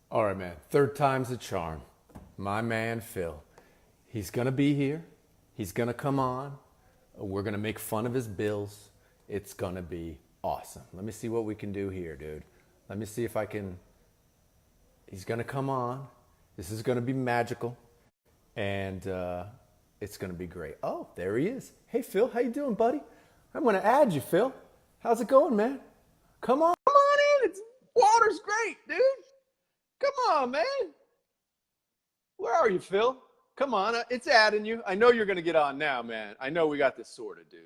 All right, man. Third time's a charm. My man, Phil. He's going to be here. He's going to come on. We're going to make fun of his bills. It's going to be awesome. Let me see what we can do here, dude. Let me see if I can. He's going to come on. This is going to be magical. And it's going to be great. Oh, there he is. Hey, Phil. How you doing, buddy? I'm going to add you, Phil. How's it going, man? Come on. Come on in. Water's great, dude. Come on, man. Where are you, Phil? Come on. It's adding you. I know you're going to get on now, man. I know we got this sorted, dude.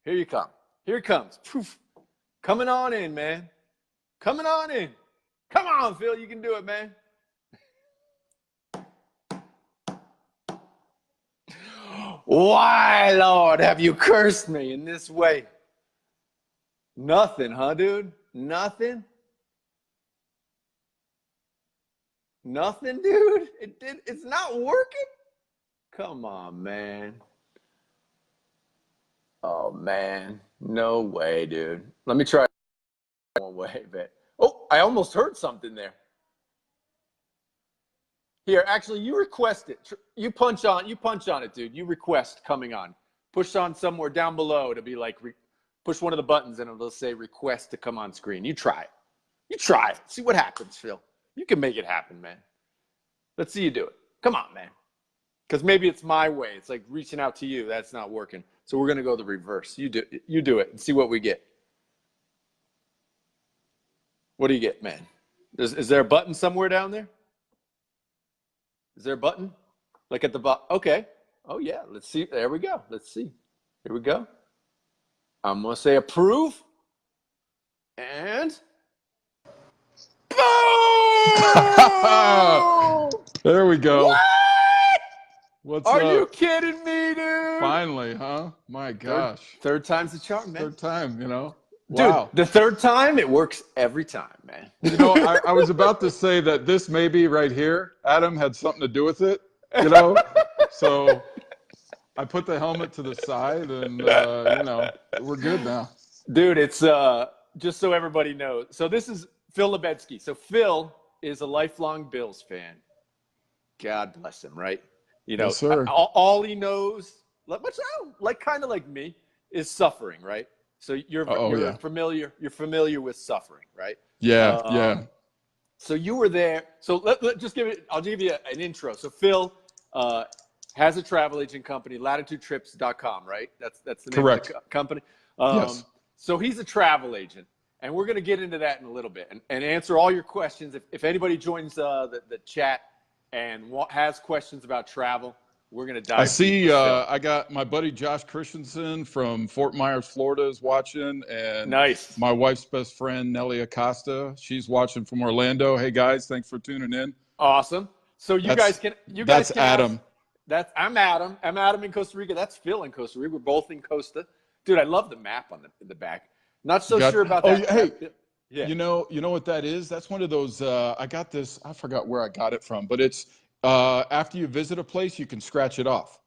Here you come. Here it comes. Poof. Coming on in, man. Coming on in. Come on, Phil. You can do it, man. Why, Lord, have you cursed me in this way? Nothing, huh, dude? Nothing? Nothing, dude? It's not working? Come on, man. Oh, man. No way, dude. Let me try one way, but oh, I almost heard something there. Here, actually, you request it. You punch on it, dude. You request coming on. Push on somewhere down below to be like, push one of the buttons and it'll say request to come on screen. You try it. You try it. See what happens, Phil. You can make it happen, man. Let's see you do it. Come on, man. Because maybe it's my way. It's like reaching out to you. That's not working. So we're going to go the reverse. You do it and see what we get. What do you get, man? Is there a button somewhere down there? Is there a button? Like at the bottom? Okay. Oh, yeah. Let's see. There we go. Let's see. Here we go. I'm going to say approve. And boom! There we go. What? What's Are up? you kidding me, dude? Finally, huh? My gosh. Third time's the charm, man. Third time, Dude, Wow. the third time, it works every time, man. I was about to say that this maybe right here, Adam, had something to do with it, So I put the helmet to the side and, we're good now. Dude, it's just so everybody knows. So this is Phil Labedzki. So Phil is a lifelong Bills fan. God bless him, right? Yes, sir. All he knows, kind of like me, is suffering, right? So you're familiar with suffering, right? Yeah. So you were there. So I'll give you an intro. So Phil has a travel agent company, latitudetrips.com, right? That's the name Correct. of the company. Yes. So he's a travel agent, and we're going to get into that in a little bit and answer all your questions. If anybody joins the chat and has questions about travel, we're going to dive. I see I got my buddy Josh Christensen from Fort Myers, Florida is watching. And nice. My wife's best friend, Nelly Acosta, she's watching from Orlando. Hey, guys, thanks for tuning in. Awesome. So That's Adam. I'm Adam. I'm Adam in Costa Rica. That's Phil in Costa Rica. We're both in Costa. Dude, I love the map on the back. Not so sure about that. Hey, yeah. You know what that is? That's one of those. I got this. I forgot where I got it from, but it's after you visit a place, you can scratch it off.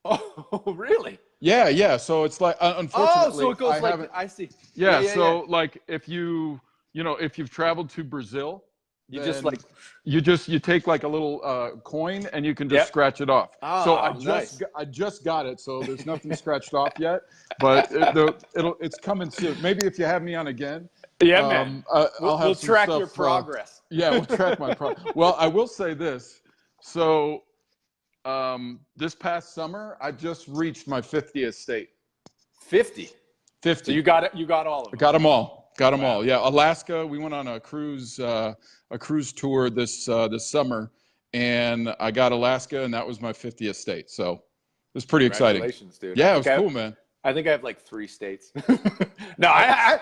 Oh, really? Yeah. So it's like unfortunately, so it goes I see. Yeah. Like if if you've traveled to Brazil, you take like a little coin and you can just scratch it off. Oh, so I just got it. So there's nothing scratched off yet, but it's coming soon. Maybe if you have me on again. Yeah, man. We'll track your progress. We'll track my progress. Well, I will say this. So this past summer, I just reached my 50th state. 50. So you got it. You got all of them. Got them all. Yeah, Alaska. We went on a cruise tour this summer, and I got Alaska, and that was my 50th state. So it was pretty exciting. Congratulations, dude. Yeah, it was cool, man. I think I have like 3 states. No, I have.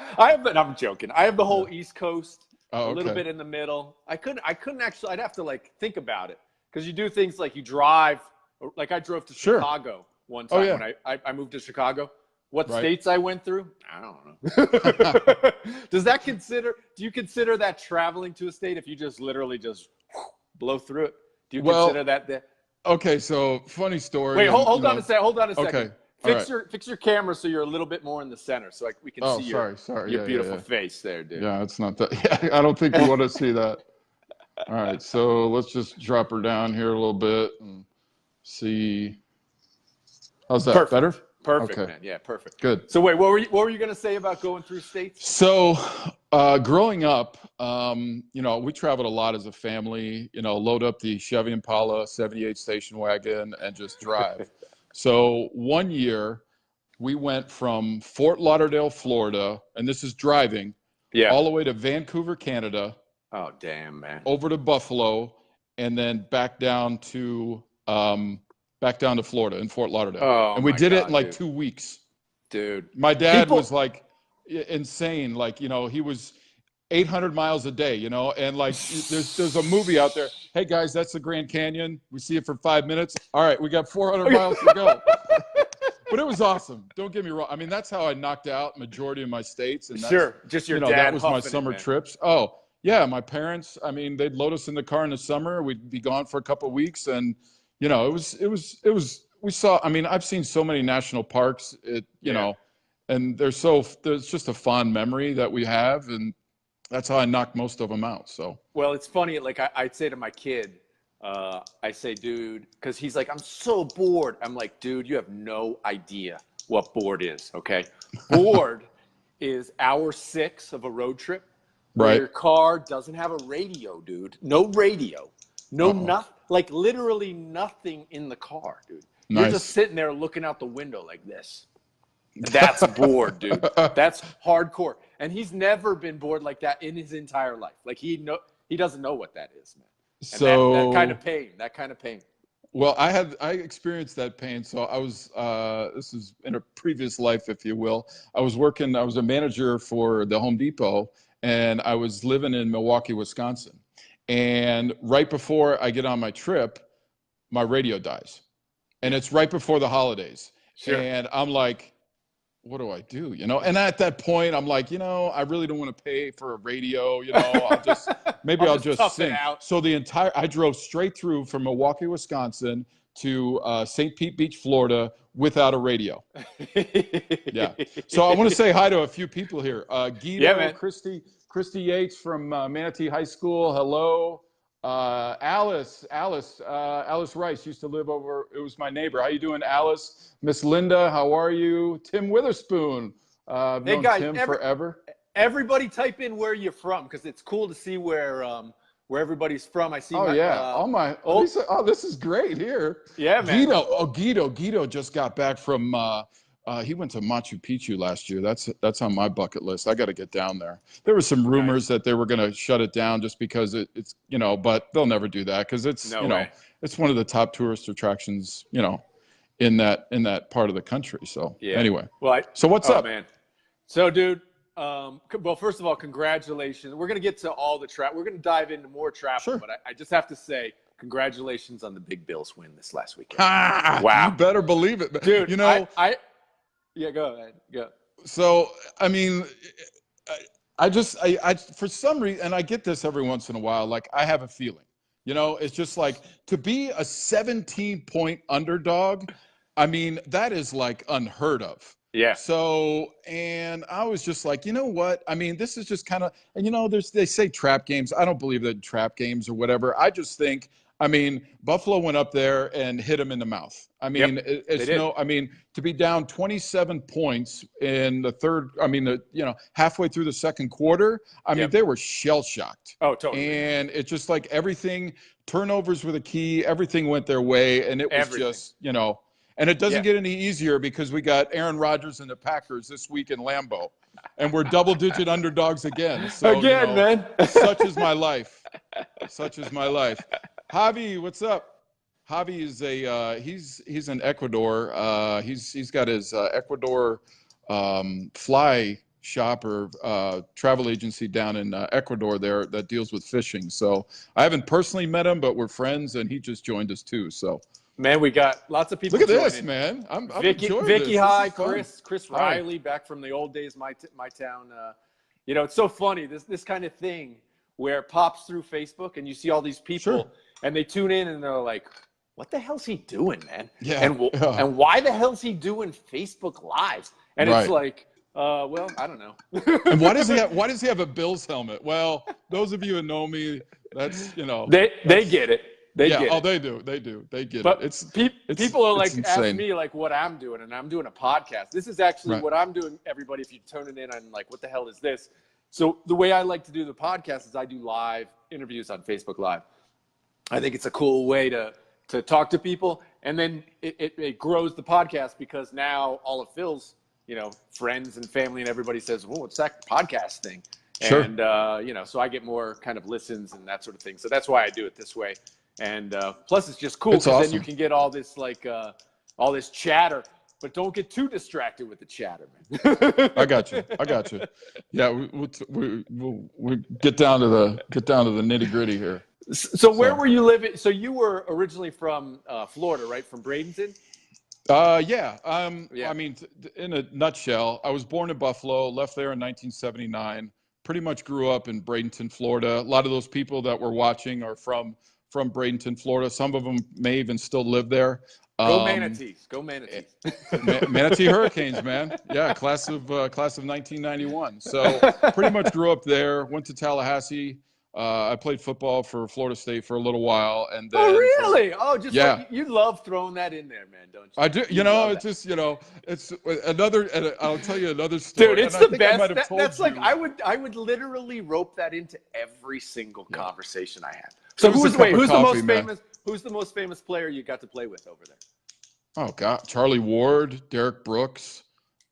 I'm joking. I have the whole East Coast. A little bit in the middle. I couldn't actually. I'd have to like think about it because you do things like you drive. Like I drove to Chicago one time when I moved to Chicago. What states I went through? I don't know. Do you consider that traveling to a state if you just literally just blow through it? Do you consider that? Okay, so funny story. Wait, hold on a second. Okay. Fix your camera so you're a little bit more in the center so we can see your beautiful face there, dude. Yeah, it's not that. Yeah, I don't think you want to see that. All right, so let's just drop her down here a little bit and see. How's that? Perfect. Better? Perfect, Okay. man. Yeah, perfect. Good. So wait, what were you going to say about going through states? So, growing up, we traveled a lot as a family, load up the Chevy Impala 78 station wagon and just drive. So one year we went from Fort Lauderdale, Florida, and this is driving, Yeah. all the way to Vancouver, Canada, Oh, damn, man. over to Buffalo, and then back down to Florida in Fort Lauderdale. Oh, And we my did it God, in like dude. 2 weeks. Dude. My dad People- was like insane. Like, he was 800 miles a day, and like there's a movie out there. Hey guys, that's the Grand Canyon. We see it for 5 minutes. All right, we got 400 miles to go. But it was awesome. Don't get me wrong. I mean, that's how I knocked out majority of my states. And that's, Sure. Just your dad that was my huffing it, summer man. trips. Oh, yeah. My parents, I mean, they'd load us in the car in the summer. We'd be gone for a couple of weeks. And, it was, we saw, I mean, I've seen so many national parks, and there's just a fond memory that we have. And that's how I knocked most of them out. So, Well, it's funny. Like I'd say to my kid, I say, dude, because he's like, I'm so bored. I'm like, dude, you have no idea what bored is. Okay. Bored is hour 6 of a road trip where right. your car doesn't have a radio, dude. No radio. No, nothing. Like literally nothing in the car, dude. You're Nice. just sitting there looking out the window like this. That's bored, dude. That's hardcore. And he's never been bored like that in his entire life. Like he doesn't know what that is, man. And So that kind of pain. Well, I experienced that pain. So I was, this is in a previous life, if you will. I was a manager for the Home Depot, and I was living in Milwaukee, Wisconsin. And right before I get on my trip, my radio dies. And it's right before the holidays. Sure. And I'm like, what do I do? And at that point, I'm like, I really don't want to pay for a radio. I'll just tough sing. it out. So I drove straight through from Milwaukee, Wisconsin to St. Pete Beach, Florida, without a radio. Yeah. So I want to say hi to a few people here. Guido, Yeah, Christy Yates from Manatee High School. Hello. Alice Rice used to live over. It was my neighbor. How you doing, Alice? Miss Linda, how are you? Tim Witherspoon. I've known guys, Tim forever. Everybody type in where you're from because it's cool to see where everybody's from. I see. This is great here. Yeah, man. Guido just got back from. He went to Machu Picchu last year. That's on my bucket list. I got to get down there. There were some rumors that they were going to shut it down just because it's but they'll never do that because it's it's one of the top tourist attractions in that part of the country. So anyway, so what's up, man? So, dude. Well, first of all, congratulations. We're gonna get to all the trap. We're gonna dive into more travel, sure. But I just have to say, congratulations on the big Bills win this last weekend. Wow, you better believe it, dude. Yeah, go ahead. Go. So, I mean, I for some reason, and I get this every once in a while, like I have a feeling, it's just like to be a 17-point underdog. I mean, that is like unheard of. Yeah. So, and I was just like, you know what? I mean, this is just kind of, and they say trap games. I don't believe that trap games or whatever. I just think, Buffalo went up there and hit him in the mouth. I mean, to be down 27 points in the third, halfway through the second quarter, they were shell shocked. Oh, totally. And it's just like everything, turnovers were the key. Everything went their way. And it was just, and it doesn't get any easier because we got Aaron Rodgers and the Packers this week in Lambeau. And we're double-digit underdogs again. So, man. Such is my life. Such is my life. Javi, what's up? Javi is he's in Ecuador. He's got his Ecuador fly shop or travel agency down in Ecuador there that deals with fishing. So I haven't personally met him, but we're friends, and he just joined us too. So. Man, we got lots of people. Look at joining. This, man. I'm Vicky, enjoying this. Vicky, hi, This Chris Riley, back from the old days, my town. It's so funny this kind of thing where it pops through Facebook and you see all these people and they tune in and they're like, "What the hell's he doing, man?" Yeah. And why the hell's he doing Facebook Lives? And it's like, well, I don't know. And why does he have a Bills helmet? Well, those of you who know me, That's, They get it. They yeah. get Oh, it. they do. They get But it. people are like, ask insane. me like what I'm doing, and I'm doing a podcast. This is actually Right. what I'm doing, everybody. If you turn it in, I'm like, what the hell is this? So the way I like to do the podcast is I do live interviews on Facebook Live. I think it's a cool way to talk to people, and then it grows the podcast because now all of Phil's, friends and family and everybody says, well, what's that podcast thing? Sure. And, so I get more kind of listens and that sort of thing. So that's why I do it this way. And plus, it's just cool It's because awesome. then you can get all this all this chatter, but don't get too distracted with the chatter, man. I got you. Yeah, we get down to the nitty gritty here. So where were you living? So you were originally from Florida, right? From Bradenton? Yeah. Yeah. I mean, in a nutshell, I was born in Buffalo, left there in 1979. Pretty much grew up in Bradenton, Florida. A lot of those people that we're watching are from Bradenton, Florida. Some of them may even still live there. Go Manatees. Go Manatees. Manatee Hurricanes, man. Yeah, class of 1991. So pretty much grew up there. Went to Tallahassee. I played football for Florida State for a little while, and then. Oh, really? Yeah. Like, you love throwing that in there, man, don't you? I do. It's just it's another. And I'll tell you another story. Dude, it's and I the think I best. might have told That's you. like I would literally rope that into every single conversation I had. So It was who's a cup of the coffee, most man. famous? Who's the most famous player you got to play with over there? Oh God, Charlie Ward, Derek Brooks,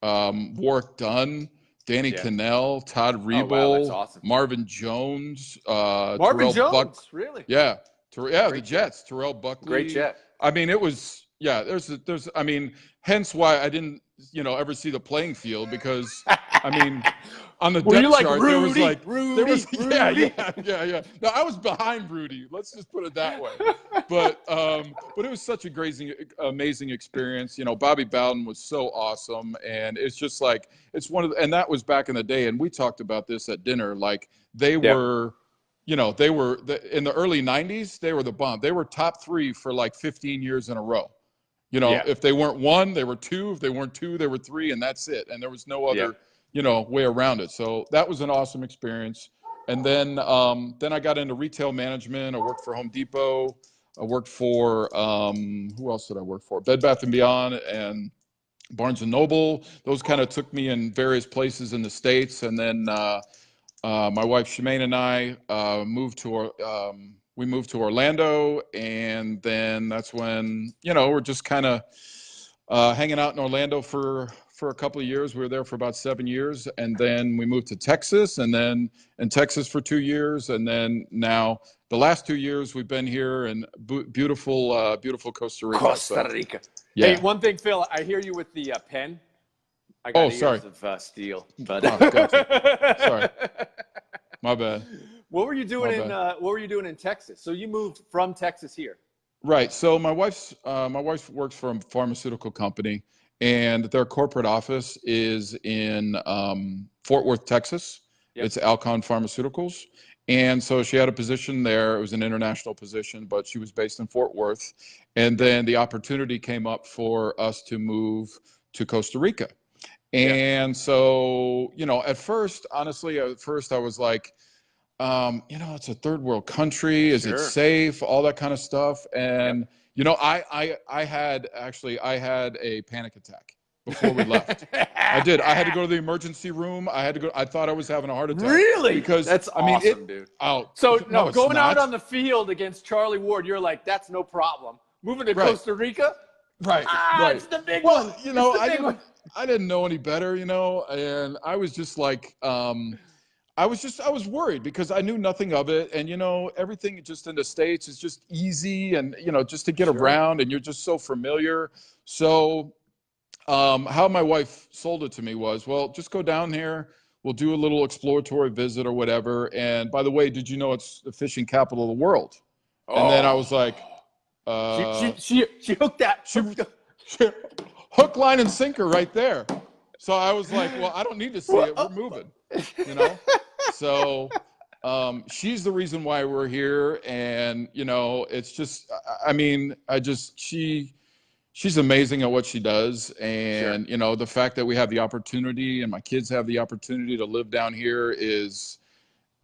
Warwick Dunn, Danny Cannell, Todd Riebel, wow, that's awesome. Marvin Jones, Marvin Terrell Jones, really? Yeah, the Great Jets, Terrell Buckley. Great jet. I mean, it was there's I mean, hence why I didn't ever see the playing field because I mean. On the depth chart, there was Rudy. Yeah. No, I was behind Rudy. Let's just put it that way. But it was such a amazing experience. Bobby Bowden was so awesome, and it's just like and that was back in the day, and we talked about this at dinner. Like they were, in the early '90s, they were the bomb. They were top 3 for like 15 years in a row. If they weren't 1, they were 2. If they weren't 2, they were 3, and that's it. And there was no other. Way around it. So that was an awesome experience. And then I got into retail management. I worked for Home Depot. I worked for, who else did I work for? Bed Bath & Beyond and Barnes & Noble. Those kind of took me in various places in the States. And then my wife, Shemaine, and I moved to Orlando. And then that's when, we're just kind of hanging out in Orlando for a couple of years. We were there for about 7 years, and then we moved to Texas, and then in Texas for 2 years, and then now the last 2 years we've been here in beautiful Costa Rica. Costa Rica. Yeah. Hey, one thing, Phil, I hear you with the pen. I got sorry. ears of steel, but Gotcha. Sorry, my bad. What were you doing in Texas? So you moved from Texas here. Right. So my wife works for a pharmaceutical company, and their corporate office is in Fort Worth, Texas. Yep. It's Alcon Pharmaceuticals. And so she had a position there. It was an international position, but she was based in Fort Worth. And then the opportunity came up for us to move to Costa Rica. And so, at first, honestly, I was like, it's a third world country. Is it safe? All that kind of stuff. And I had a panic attack before we left. I did. I had to go to the emergency room. I thought I was having a heart attack. Really? Because that's awesome, dude. So going out on the field against Charlie Ward, you're like, that's no problem. Moving to Costa Rica, right? It's the big one. I didn't know any better, and I was just like, I was worried because I knew nothing of it. And, everything just in the States is just easy and, just to get around, and you're just so familiar. So how my wife sold it to me was, well, just go down here. We'll do a little exploratory visit or whatever. And by the way, did you know it's the fishing capital of the world? And then I was like, she hooked that. Hook, line, and sinker right there. So I was like, well, I don't need to see it. We're moving, So she's the reason why we're here. And, it's just, she's amazing at what she does. And, the fact that we have the opportunity and my kids have the opportunity to live down here is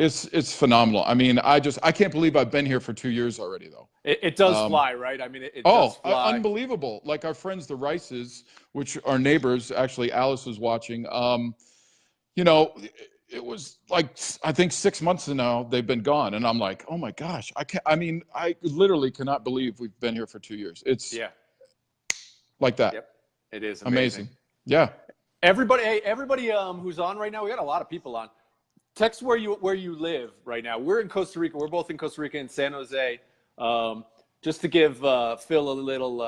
It's phenomenal. I mean, I can't believe I've been here for 2 years already, though. It does fly, right? I mean, it does fly. Unbelievable. Like our friends, the Rices, which are neighbors, actually, Alice is watching. You know, it was like, I think 6 months now they've been gone. And I'm like, oh my gosh, I literally cannot believe we've been here for 2 years. It's like that. Yep. It is amazing. Yeah. Everybody who's on right now, we got a lot of people on. Text where you live right now. We're in Costa Rica. We're both in Costa Rica in San Jose. Just to give Phil a little.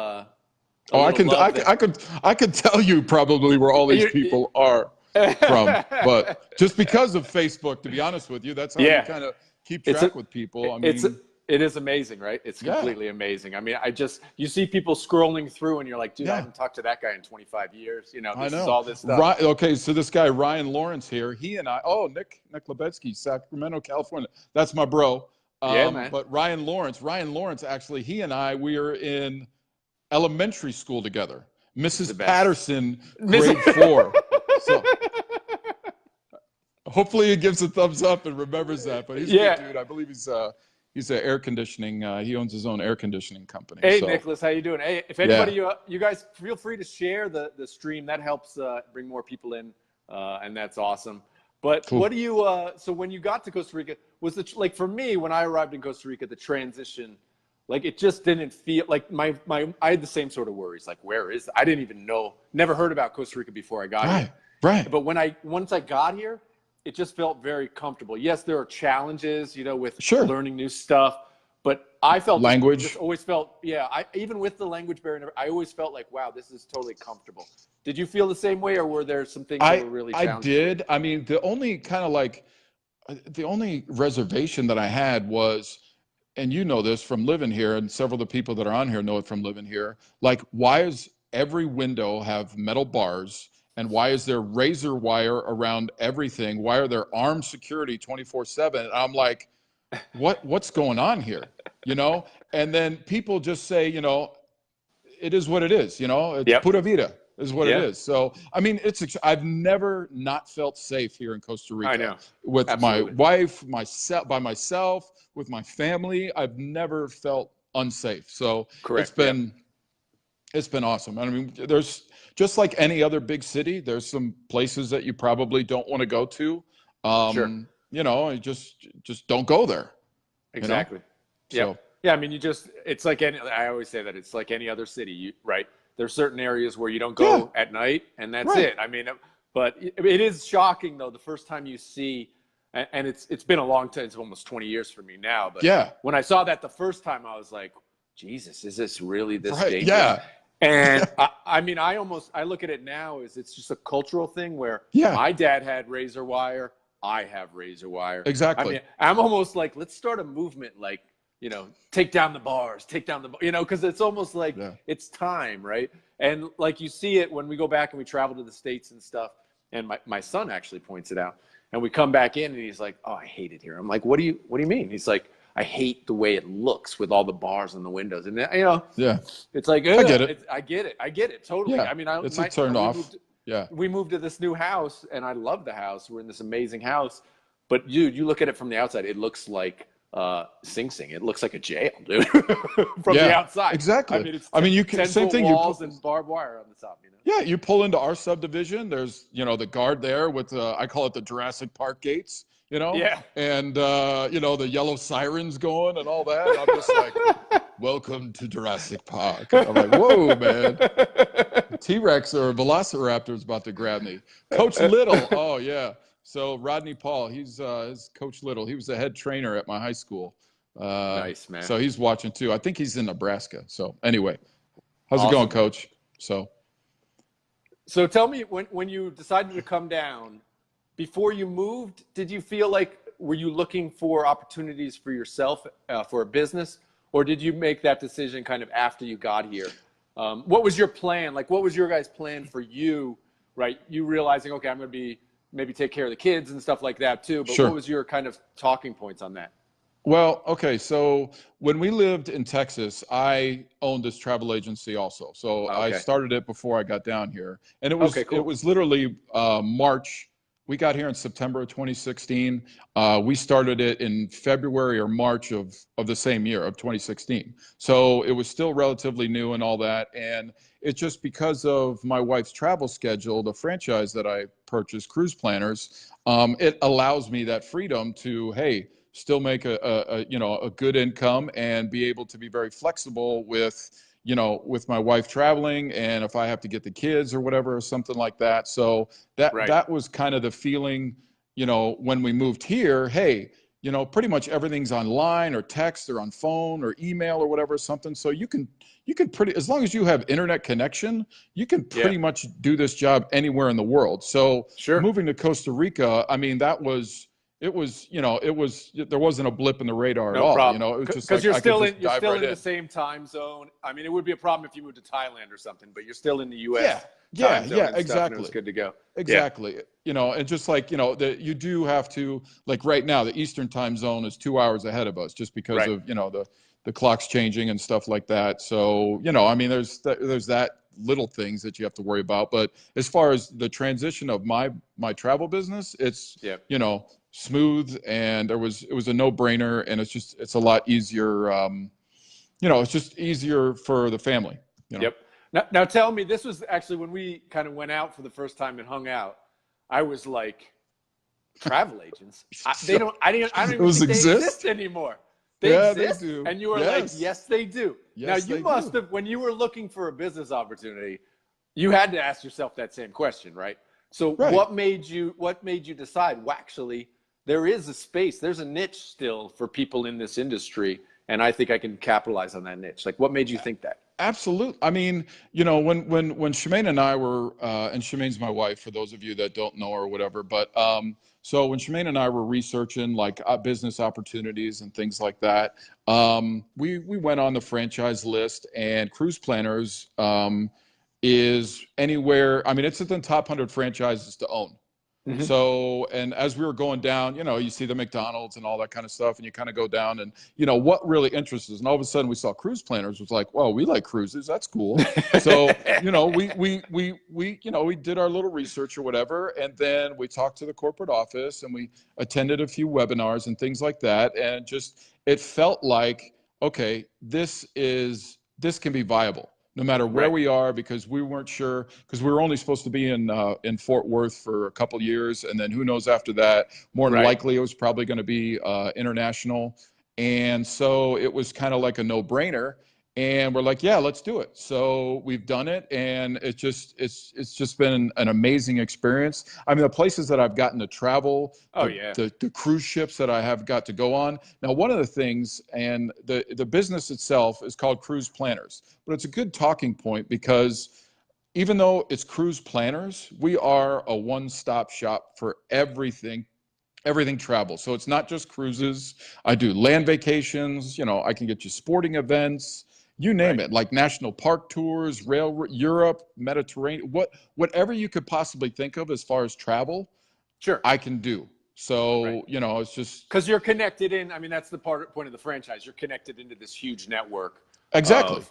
I could tell you probably where all these people are from, but just because of Facebook, to be honest with you, that's how you kind of keep track with people. I mean, it is amazing, right? It's completely amazing. I mean, you see people scrolling through and you're like, dude, I haven't talked to that guy in 25 years. You know, this is all this stuff. Right. Okay. So this guy, Ryan Lawrence here, he and I, Nick Labedzki, Sacramento, California. That's my bro. Yeah, man. But Ryan Lawrence, actually, he and I, we are in elementary school together. Mrs. Patterson, grade 4. So hopefully he gives a thumbs up and remembers that. But he's a good dude. I believe he's an air conditioning. He owns his own air conditioning company. Hey, Nicholas, how you doing? Hey, if anybody, you guys feel free to share the stream. That helps bring more people in, and that's awesome. But what do you? So when you got to Costa Rica, was it like for me when I arrived in Costa Rica, the transition, like it just didn't feel like I had the same sort of worries. Like where is I didn't even know, never heard about Costa Rica before I got here. Right. But once I got here, it just felt very comfortable. Yes, there are challenges, with learning new stuff, but I felt language. Just always felt, even with the language barrier, I always felt like, wow, this is totally comfortable. Did you feel the same way, or were there some things that were really challenging? I did. I mean, the only reservation that I had was, and you know this from living here, and several of the people that are on here know it from living here, like, why is every window have metal bars? And why is there razor wire around everything? Why are there armed security 24/7? And I'm like, what's going on here? And then people just say, it is what it is. It's pura vida is what it is. So, I mean, I've never not felt safe here in Costa Rica. I know. With my wife, by myself, with my family. I've never felt unsafe. So it's been awesome. I mean, there's, just like any other big city, there's some places that you probably don't want to go to. Just don't go there. Exactly. So, yeah. I mean, it's like I always say that it's like any other city, right? There's certain areas where you don't go at night, and that's it. I mean, but it is shocking though, the first time you see, and it's been a long time, it's almost 20 years for me now. But when I saw that the first time, I was like, Jesus, is this really this dangerous? Yeah. And I mean, I look at it now as it's just a cultural thing where my dad had razor wire. I have razor wire. Exactly. I mean, I'm almost like, let's start a movement, like, take down the bars, because it's almost like it's time, right? And like you see it when we go back and we travel to the States and stuff. And my son actually points it out. And we come back in and he's like, oh, I hate it here. I'm like, what do you mean? He's like, I hate the way it looks with all the bars on the windows. And, it's like, I get it. I get it. Totally. Yeah. I mean, it's turned off. We moved to this new house and I love the house. We're in this amazing house. But dude, you look at it from the outside, it looks like Sing Sing. It looks like a jail, dude, from the outside. Exactly. You can, 10-foot walls and barbed wire on the top, Yeah, you pull into our subdivision. There's, the guard there with, I call it the Jurassic Park gates. And, the yellow sirens going and all that. I'm just like, welcome to Jurassic Park. I'm like, whoa, man. T-Rex or Velociraptor's about to grab me. Coach Little. Oh, yeah. So Rodney Paul, he's Coach Little. He was the head trainer at my high school. Nice, man. So he's watching too. I think he's in Nebraska. So anyway, how's it going, Coach? So tell me, when you decided to come down, before you moved, did you feel like, were you looking for opportunities for yourself for a business, or did you make that decision kind of after you got here? What was your plan? Like, what was your guys' plan for you, right? You realizing, okay, I'm going to maybe take care of the kids and stuff like that too. But what was your kind of talking points on that? Well, okay. So when we lived in Texas, I owned this travel agency also. So I started it before I got down here, and it was, it was literally March We got here in September of 2016. We started it in February or March of the same year of 2016. So it was still relatively new and all that. And it's just because of my wife's travel schedule, the franchise that I purchased, Cruise Planners, it allows me that freedom to, hey, still make a good income and be able to be very flexible with my wife traveling, and if I have to get the kids or whatever or something like that. So Right. that was kind of the feeling, when we moved here. Hey, pretty much everything's online or text or on phone or email or whatever, something. So you can pretty, as long as you have internet connection, you can pretty much do this job anywhere in the world. So Sure. moving to Costa Rica, I mean, there wasn't a blip in the radar at No all. problem. It was just Because like you're I still could in just dive right in. the same time zone. I mean, it would be a problem if you moved to Thailand or something, but you're still in the U.S. time zone and stuff, exactly. and it was good to go. Exactly. And just like, that you do have to, like right now, the Eastern time zone is 2 hours ahead of us just because of, the clock's changing and stuff like that. So, I mean, there's that little things that you have to worry about. But as far as the transition of my travel business, it's, smooth, and it was a no-brainer, and it's a lot easier. It's just easier for the family. Yep. Now tell me, this was actually when we kind of went out for the first time and hung out. I was like, travel agents? I don't even think they exist anymore. They exist? They do. And you were like, yes, they do. Yes, now you must have, when you were looking for a business opportunity, you had to ask yourself that same question, right? So what made you decide, well, actually, there is a space, there's a niche still for people in this industry, and I think I can capitalize on that niche. Like, what made you think that? Absolutely. I mean, when Shemaine and I were, and Shemaine's my wife, for those of you that don't know her or whatever, but so when Shemaine and I were researching like business opportunities and things like that, we went on the franchise list, and Cruise Planners is anywhere. I mean, it's in the top 100 franchises to own. Mm-hmm. So, and as we were going down, you see the McDonald's and all that kind of stuff, and you kind of go down, and what really interests us. And all of a sudden, we saw Cruise Planners. Was like, well, we like cruises. That's cool. So, we did our little research or whatever, and then we talked to the corporate office, and we attended a few webinars and things like that, and it felt like, okay, this can be viable, no matter where we are, because we weren't sure, because we were only supposed to be in Fort Worth for a couple years, and then who knows after that. More than likely, it was probably going to be international, and so it was kind of like a no-brainer. And we're like, yeah, let's do it. So we've done it, and it's just been an amazing experience. I mean, the places that I've gotten to travel, the cruise ships that I have got to go on. Now, one of the things, and the business itself is called Cruise Planners, but it's a good talking point, because even though it's Cruise Planners, we are a one-stop shop for everything travel. So it's not just cruises. I do land vacations. I can get you sporting events. You name it, like national park tours, Europe, Mediterranean, whatever you could possibly think of as far as travel, I can do. So, it's just because you're connected in. I mean, that's the point of the franchise. You're connected into this huge network. Exactly.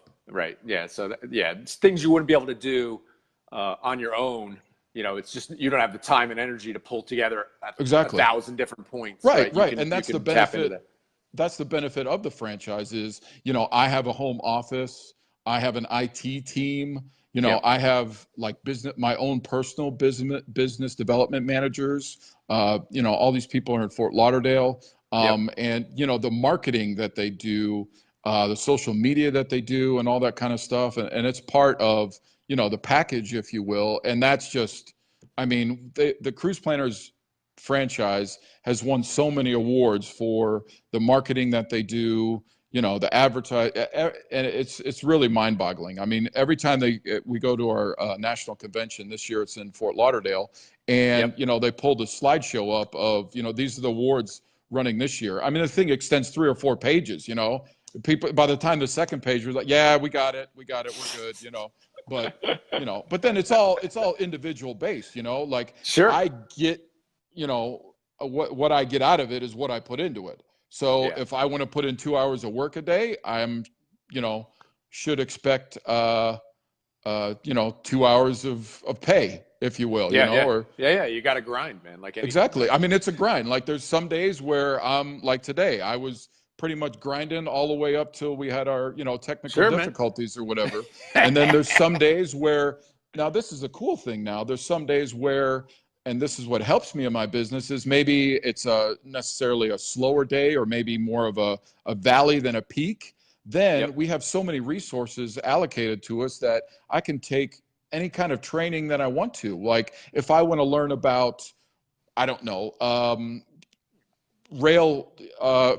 Yeah. So it's things you wouldn't be able to do on your own. It's just you don't have the time and energy to pull together 1,000 different points. Right. And that's the benefit. That's the benefit of the franchise is, I have a home office. I have an IT team. I have like my own personal business development managers. All these people are in Fort Lauderdale. And, the marketing that they do, the social media that they do, and all that kind of stuff. And it's part of, the package, if you will. And that's just, I mean, the Cruise Planners franchise has won so many awards for the marketing that they do, the advertise, and it's really mind-boggling. I mean, every time we go to our national convention, this year it's in Fort Lauderdale, and they pulled a slideshow up of these are the awards running this year. I mean, the thing extends 3 or 4 pages. People, by the time the second page was like, yeah, we got it, we're good. But then it's all individual based. Like I get what I get out of it is what I put into it. So if I want to put in 2 hours of work a day, I'm should expect 2 hours of pay, if you will, or You got to grind, man. Like anything. exactly. I mean, it's a grind. Like there's some days where like today, I was pretty much grinding all the way up till we had our, technical difficulties or whatever. And then there's some days where, now this is a cool thing now, there's some days where, and this is what helps me in my business, is maybe it's necessarily a slower day or maybe more of a valley than a peak. Then we have so many resources allocated to us that I can take any kind of training that I want to. Like if I want to learn about, I don't know,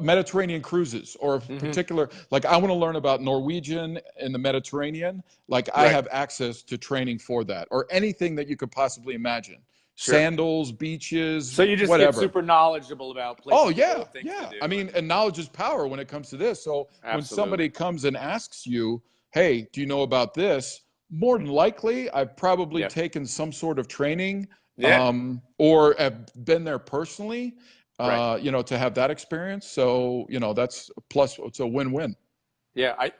Mediterranean cruises, or particular, like I want to learn about Norwegian in the Mediterranean, like I have access to training for that, or anything that you could possibly imagine. Sandals, beaches, so you just whatever. get super knowledgeable about places. To do. I mean, and knowledge is power when it comes to this. So when somebody comes and asks you, hey, do you know about this? More than likely, I've probably taken some sort of training or have been there personally, to have that experience. So, that's plus, it's a win-win. Yeah.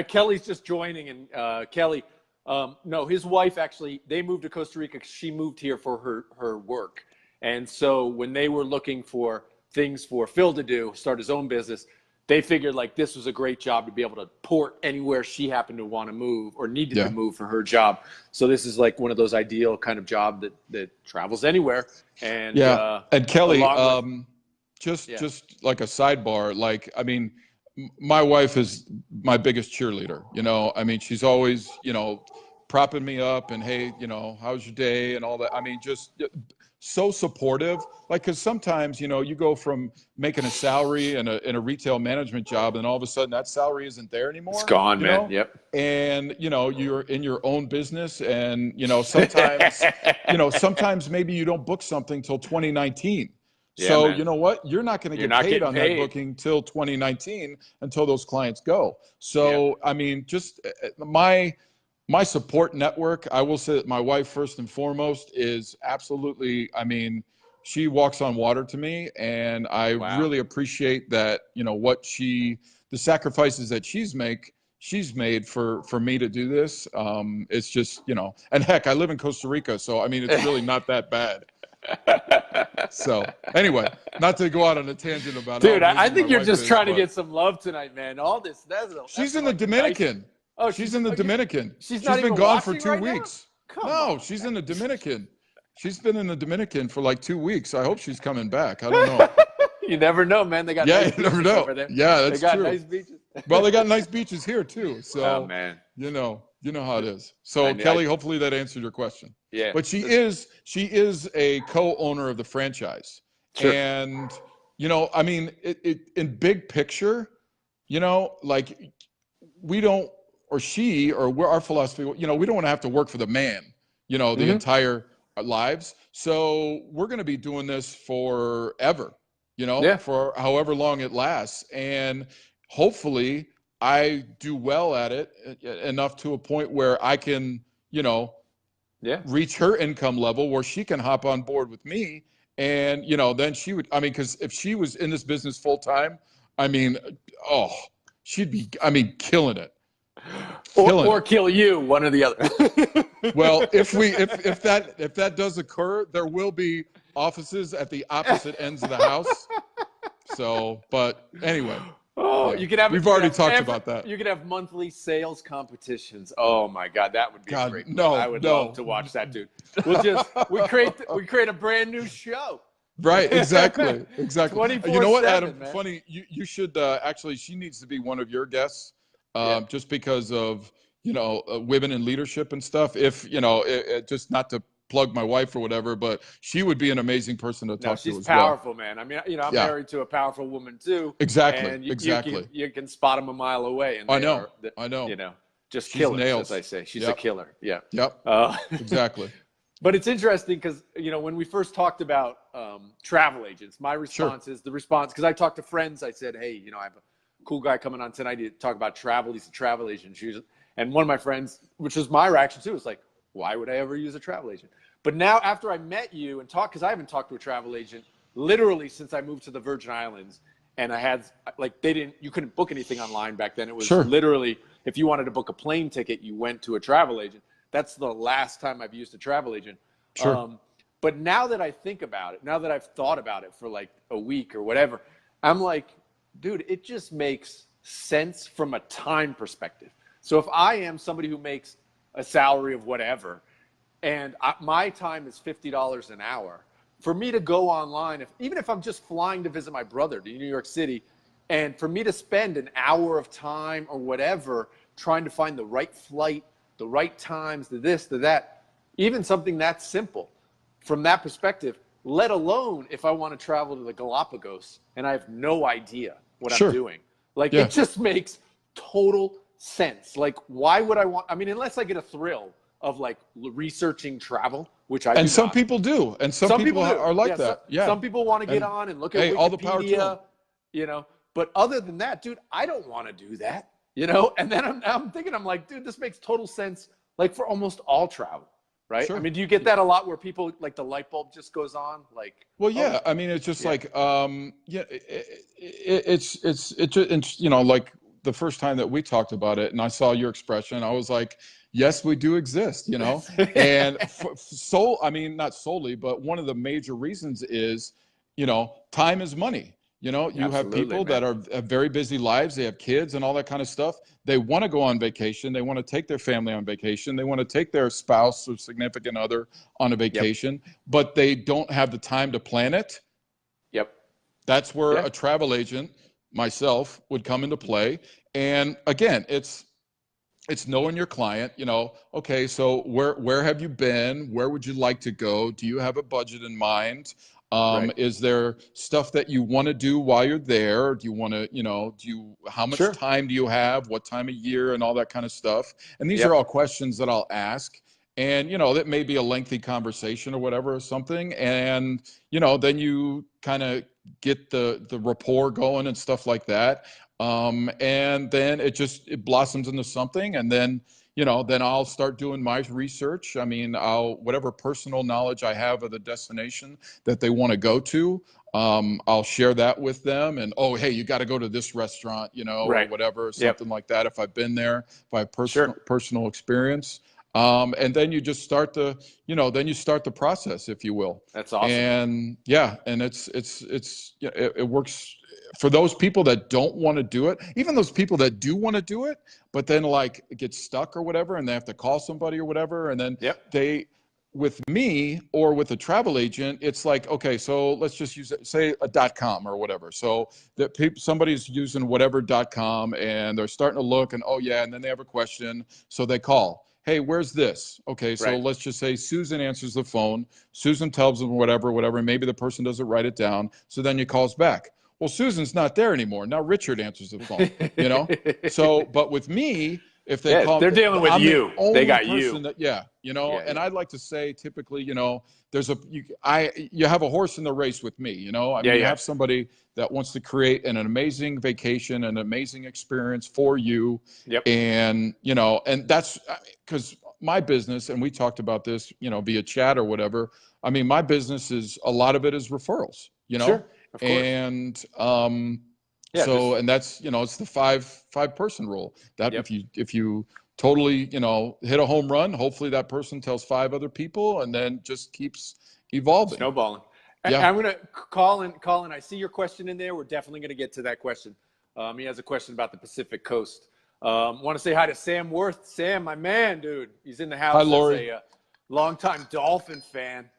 Kelly's just joining, and Kelly, no, his wife actually, they moved to Costa Rica. She moved here for her work. And so when they were looking for things for Phil to do, start his own business, they figured like this was a great job to be able to port anywhere she happened to want to move or needed to move for her job. So this is like one of those ideal kind of job that travels anywhere. And and Kelly, just like a sidebar, like, I mean, my wife is my biggest cheerleader. I mean, she's always, propping me up and, hey, how's your day and all that. I mean, just so supportive. Like, because sometimes, you go from making a salary in a retail management job, and all of a sudden that salary isn't there anymore. It's gone, man. Yep. And, you're in your own business, and, sometimes, sometimes maybe you don't book something till 2019. So you know what? You're not going to get paid on that booking till 2019 until those clients go. So, I mean, just my support network, I will say that my wife, first and foremost, is absolutely, I mean, she walks on water to me, and I really appreciate that, the sacrifices that she's made for me to do this. It's just, and heck, I live in Costa Rica, so I mean, it's really not that bad. So anyway, not to go out on a tangent about dude, I think you're just trying to get some love tonight, man. All this, she's in the Dominican. Oh, she's in the Dominican. She's been gone for 2 weeks. No, she's in the Dominican. She's been in the Dominican for like 2 weeks. I hope she's coming back. I don't know. You never know, man. They got nice you never know. Over there. Yeah, that's true. They got nice beaches. Well, they got nice beaches here too. So, man, you know how it is. So, Kelly, hopefully that answered your question. Yeah. But she is a co-owner of the franchise. Sure. And, I mean, in big picture, like we don't, or she, or we're our philosophy, we don't want to have to work for the man, the entire lives. So we're going to be doing this forever, for however long it lasts. And hopefully I do well at it enough to a point where I can, reach her income level where she can hop on board with me. And, then she would, I mean, because if she was in this business full time, I mean, she'd be, killing it. Or kill you, one or the other. Well, if that does occur, there will be offices at the opposite ends of the house. So, but anyway. You could have. We've already talked about that. You could have monthly sales competitions. Oh my God, that would be great. No, I would love to watch that, dude. We create a brand new show. Right, exactly. 24/7, you know what, Adam? Man. Funny, you should actually. She needs to be one of your guests, just because of women in leadership and stuff. If just not to plug my wife or whatever, but she would be an amazing person to talk to as well. She's powerful, man. I mean, I'm married to a powerful woman too. Exactly. And exactly. You can spot them a mile away. And I know. Just She's killers, nails. as I say. She's a killer. Yeah. Yep. Exactly. But it's interesting because, when we first talked about travel agents, my response is because I talked to friends. I said, hey, I have a cool guy coming on tonight to talk about travel. He's a travel agent. And one of my friends, which was my reaction too, was like, why would I ever use a travel agent? But now after I met you and talked, because I haven't talked to a travel agent literally since I moved to the Virgin Islands, and I had you couldn't book anything online back then. It was literally, if you wanted to book a plane ticket, you went to a travel agent. That's the last time I've used a travel agent. Sure. But now that I think about it, now that I've thought about it for like a week or whatever, I'm like, dude, it just makes sense from a time perspective. So if I am somebody who makes a salary of whatever, and my time is $50 an hour, for me to go online, even if I'm just flying to visit my brother to New York City, and for me to spend an hour of time or whatever trying to find the right flight, the right times, the this, the that, even something that simple from that perspective, let alone if I want to travel to the Galapagos and I have no idea what Sure. I'm doing. Like, Yeah. it just makes total sense. Like, why would I want, I mean, unless I get a thrill of like researching travel, which I do And some not. people do, and some people do. are like Yeah, that. Yeah. Some people want to get And, on and look at hey, all the power to them. Wikipedia, you know. But other than that, dude, I don't want to do that, you know. And then I'm thinking, I'm like, dude, this makes total sense, like for almost all travel, right? Sure. I mean, do you get that a lot where people like the light bulb just goes on, like? Well, yeah. Oh, I mean, it's just yeah. like, yeah, it's you know, like the first time that we talked about it, and I saw your expression, I was like, yes, we do exist, you know. And I mean, not solely, but one of the major reasons is, you know, time is money. You know, you have Absolutely, people man. that have very busy lives. They have kids and all that kind of stuff. They want to go on vacation. They want to take their family on vacation. They want to take their spouse or significant other on a vacation, but they don't have the time to plan it. Yep. That's where Yeah. a travel agent, myself, would come into play. And again, it's knowing your client, you know, okay, so where have you been? Where would you like to go? Do you have a budget in mind? Right. Is there stuff that you want to do while you're there? Do you want to, you know, how much Sure. time do you have? What time of year and all that kind of stuff? And these Yep. are all questions that I'll ask. And, you know, that may be a lengthy conversation or whatever or something. And, you know, then you kind of get the rapport going and stuff like that. And then it blossoms into something. And then, you know, then I'll start doing my research. I mean, whatever personal knowledge I have of the destination that they want to go to, I'll share that with them. And, oh, hey, you got to go to this restaurant, you know, Right. or whatever, or Yep. something like that. If I've been there, if I have Sure. personal experience. And then you just start the process, if you will. That's awesome. And yeah, and it works for those people that don't want to do it, even those people that do want to do it, but then like get stuck or whatever, and they have to call somebody or whatever. And then with me or with a travel agent, it's like, okay, so let's just say a .com or whatever. So that somebody's using whatever .com and they're starting to look and, oh yeah, and then they have a question. So they call. Hey, where's this? Okay, so Right. let's just say Susan answers the phone. Susan tells them whatever, and maybe the person doesn't write it down. So then you calls back. Well, Susan's not there anymore. Now Richard answers the phone, you know? So, but with me, if they call, they're dealing with I'm you. the only They got person you. you know, Yeah, and yeah. I'd like to say typically, you know, you have a horse in the race with me, you know? I mean, Yeah, you yeah. have somebody that wants to create an amazing vacation, an amazing experience for you. Yep. And, you know, and that's because my business, and we talked about this, you know, via chat or whatever. I mean, my business a lot of it is referrals, you know? Sure, of course. And Yeah, and that's, you know, it's the five person rule that Yep. if you totally, you know, hit a home run, hopefully that person tells 5 other people and then just keeps evolving. Snowballing. Yeah. I'm going to call in. I see your question in there. We're definitely going to get to that question. He has a question about the Pacific Coast. Want to say hi to Sam Worth. Sam, my man, dude. He's in the house. Hi, Lori. As a longtime Dolphin fan.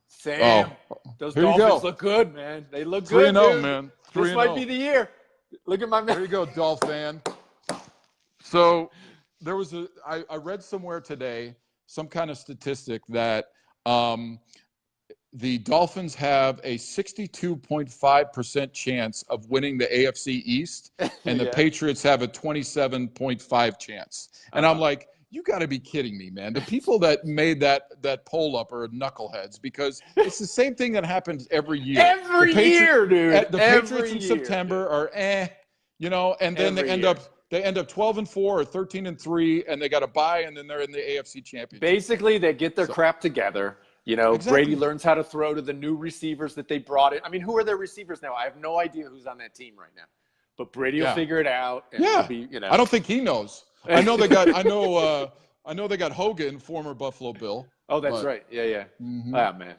Sam, those here you Dolphins go. look good, man. They look good, 3-0, dude. man. This 3-0. might be the year. Look at my man. There you go, Dolphin. So there was I read somewhere today some kind of statistic that the Dolphins have a 62.5% chance of winning the AFC East, and the Patriots have a 27.5 chance. And I'm like, you got to be kidding me, man. The people that made that poll up are knuckleheads, because it's the same thing that happens every year. Every year, dude. The Patriots in September are you know, and then they end up 12-4 or 13-3, and they got a bye, and then they're in the AFC Championship. Basically, they get their crap together. You know, Exactly. Brady learns how to throw to the new receivers that they brought in. I mean, who are their receivers now? I have no idea who's on that team right now. But Brady will figure it out. And it'll be, you know. I don't think he knows. I know they got. I know I know they got Hogan, former Buffalo Bill. Oh, that's but, right. Yeah, yeah. mhm. Ah, man.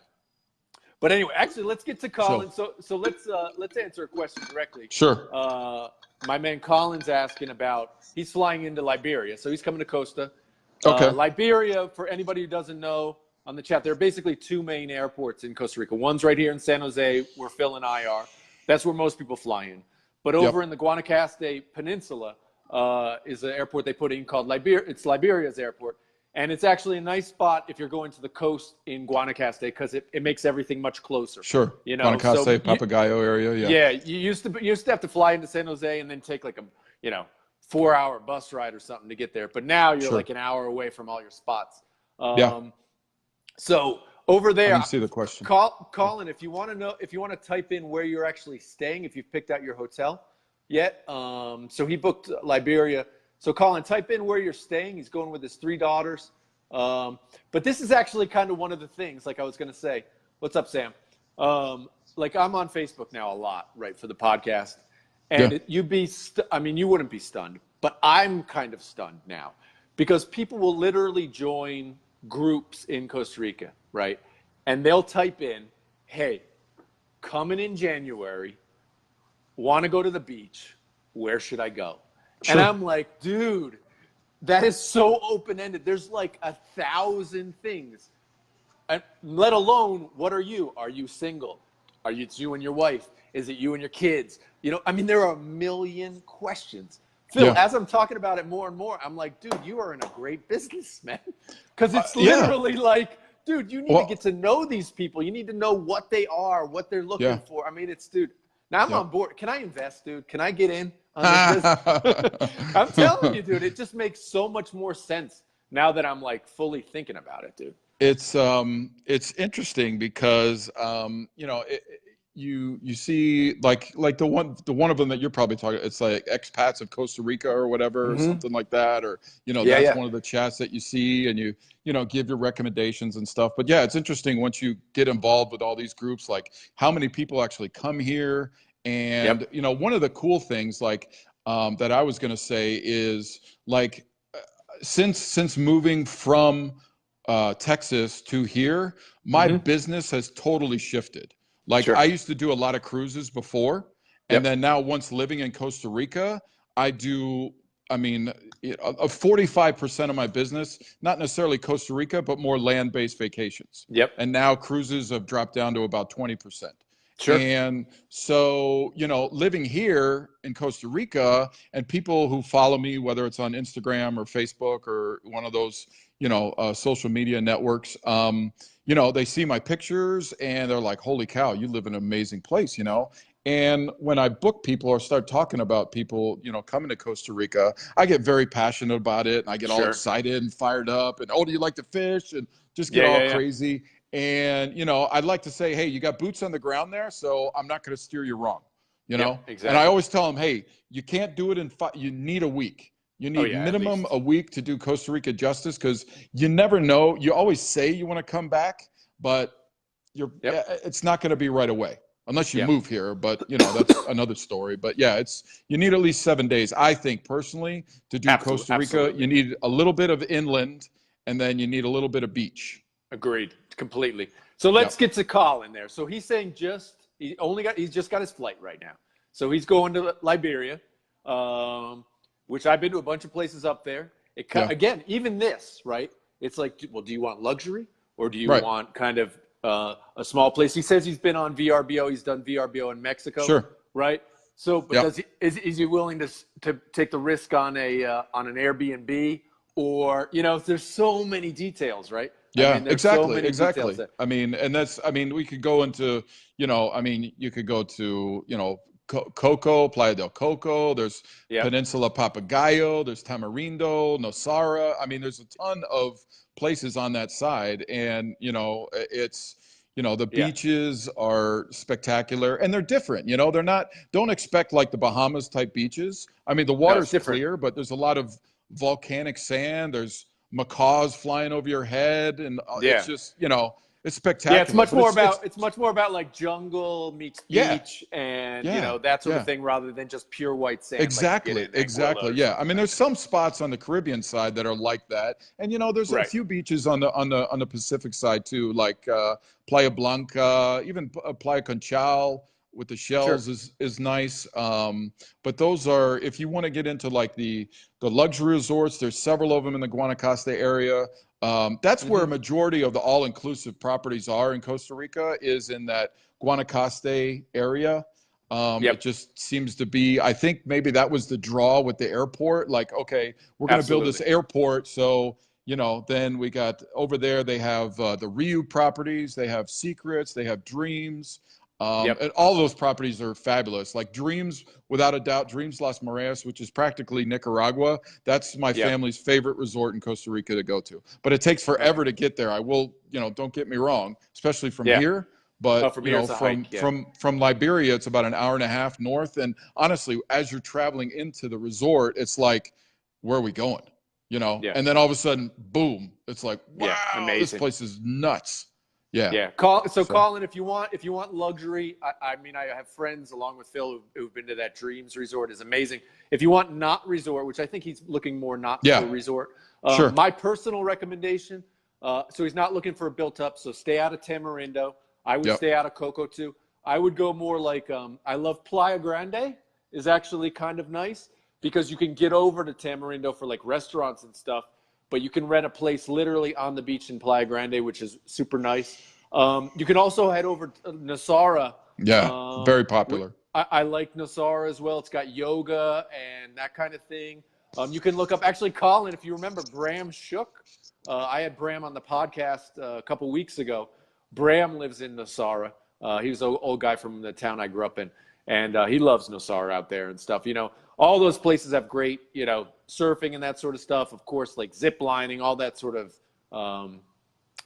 But anyway, actually, let's get to Colin. So let's answer a question directly. Sure. My man Colin's asking about, he's flying into Liberia, so he's coming to Costa. Okay. Liberia, for anybody who doesn't know, on the chat, there are basically two main airports in Costa Rica. One's right here in San Jose, where Phil and I are. That's where most people fly in. But over in the Guanacaste Peninsula is an airport they put in called Liberia. It's Liberia's airport. And it's actually a nice spot if you're going to the coast in Guanacaste because it makes everything much closer. Sure. You know, Guanacaste, Papagayo area. Yeah. Yeah, you used to have to fly into San Jose and then take like a 4-hour bus ride or something to get there. But now you're like an hour away from all your spots. So over there, I didn't see the question. Colin, if you want to type in where you're actually staying, if you've picked out your hotel yet. So he booked Liberia. So Colin, type in where you're staying. He's going with his 3 daughters. But this is actually kind of one of the things, like I was going to say. What's up, Sam? Like I'm on Facebook now a lot, right, for the podcast. And you wouldn't be stunned, but I'm kind of stunned now because people will literally join groups in Costa Rica, right? And they'll type in, hey, coming in January, want to go to the beach. Where should I go? Sure. And I'm like, dude, that is so open-ended. There's like 1,000 things. And let alone, what are you? Are you single? It's you and your wife? Is it you and your kids? There are a million questions. Phil, as I'm talking about it more and more, I'm like, dude, you are in a great business, man. Because it's literally like, dude, you need to get to know these people. You need to know what they are, what they're looking for. Dude, now I'm on board. Can I invest, dude? Can I get in on this business? I'm telling you, dude, it just makes so much more sense now that I'm like fully thinking about it, dude. It's interesting because you see like the one of them that you're probably talking, it's like expats of Costa Rica or whatever, or something like that, or that's one of the chats that you see, and you give your recommendations and stuff. But it's interesting once you get involved with all these groups, like how many people actually come here. And one of the cool things like that I was going to say is like since moving from Texas to here, my business has totally shifted. Like I used to do a lot of cruises before, and then now once living in Costa Rica, I do, 45% of my business, not necessarily Costa Rica, but more land-based vacations. And now cruises have dropped down to about 20%. Sure. And so, living here in Costa Rica, and people who follow me, whether it's on Instagram or Facebook or one of those, social media networks, they see my pictures and they're like, holy cow, you live in an amazing place, And when I book people or start talking about people, coming to Costa Rica, I get very passionate about it. And I get all excited and fired up and, do you like to fish? And just get all crazy. And, I'd like to say, hey, you got boots on the ground there, so I'm not going to steer you wrong, Exactly. And I always tell them, hey, you can't do it you need a week. You need minimum a week to do Costa Rica justice, because you never know. You always say you want to come back, but it's not going to be right away unless you move here. But, that's another story. But, you need at least 7 days, I think, personally, to do Costa Rica. Absolutely. You need a little bit of inland, and then you need a little bit of beach. Agreed, completely. So let's get to Colin there. So he's saying he's just got his flight right now. So he's going to Liberia, which I've been to a bunch of places up there. Again, even this, right? It's like, well, do you want luxury or do you want kind of a small place? He says he's been on VRBO. He's done VRBO in Mexico. Sure. Right. So, but is he willing to take the risk on on an Airbnb, or there's so many details, right? Yeah, exactly. And that's, we could go into, you could go to, Coco, Playa del Coco, there's Peninsula Papagayo, there's Tamarindo, Nosara. There's a ton of places on that side. And, it's, the beaches are spectacular and they're different, they're not, don't expect like the Bahamas type beaches. The water's clear, but there's a lot of volcanic sand. There's macaws flying over your head. And it's just, It's spectacular. Yeah, it's much more about it's much more about like jungle meets Yeah. beach and Yeah. that sort Yeah. of thing, rather than just pure white sand. Exactly. Like you get in Exactly. Anguilla or Yeah. I mean, something like there's that. some spots on the Caribbean side that are like that, and there's a Right. few beaches on the Pacific side too, like Playa Blanca, even Playa Conchal with the Sure. shells is nice. But those are, if you want to get into like the luxury resorts, there's several of them in the Guanacaste area. That's where a majority of the all-inclusive properties are in Costa Rica, is in that Guanacaste area. It Yep. just seems to be, I think maybe that was the draw with the airport. Like, okay, we're going to build this Absolutely. airport. So, then we got over there, they have the Rio properties, they have Secrets, they have Dreams. Yep. And all those properties are fabulous. Like Dreams, without a doubt, Dreams Las Mareas, which is practically Nicaragua. That's my Yep. family's favorite resort in Costa Rica to go to. But it takes forever to get there. I will, don't get me wrong, especially from Yeah. here. But From here it's a hike, yeah. from Liberia, it's about an hour and a half north. And honestly, as you're traveling into the resort, it's like, where are we going? Yeah. And then all of a sudden, boom! It's like, wow, Yeah, this amazing. place is nuts. Yeah. Yeah. Colin, if you want luxury, I mean, I have friends along with Phil who've been to that Dreams Resort. Is amazing. If you want not resort, which I think he's looking more not for resort. Sure. My personal recommendation. So he's not looking for a built up. So stay out of Tamarindo. I would stay out of Coco too. I would go more like I love Playa Grande is actually kind of nice because you can get over to Tamarindo for like restaurants and stuff, but you can rent a place literally on the beach in Playa Grande, which is super nice. You can also head over to Nosara. Yeah, very popular. I like Nosara as well. It's got yoga and that kind of thing. You can look up, actually, Colin, if you remember Bram Shook. I had Bram on the podcast a couple weeks ago. Bram lives in Nosara. He was an old guy from the town I grew up in, and he loves Nosara out there and stuff. All those places have great, surfing and that sort of stuff. Of course, like zip lining, all that sort of.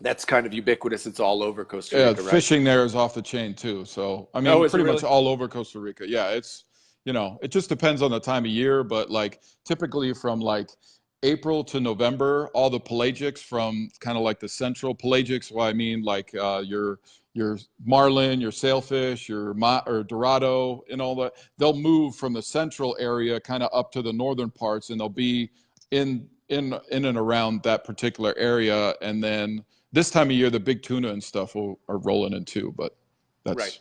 That's kind of ubiquitous. It's all over Costa Rica, right? Fishing there is off the chain too. So I mean, pretty much really? all over Costa Rica. Yeah, it's it just depends on the time of year, but like typically from like April to November, all the pelagics from kind of like the central pelagics. Well, I mean, like your marlin, your sailfish, or dorado, and all that. They'll move from the central area kind of up to the northern parts, and they'll be in and around that particular area. And then this time of year, the big tuna and stuff are rolling in too. But that's right.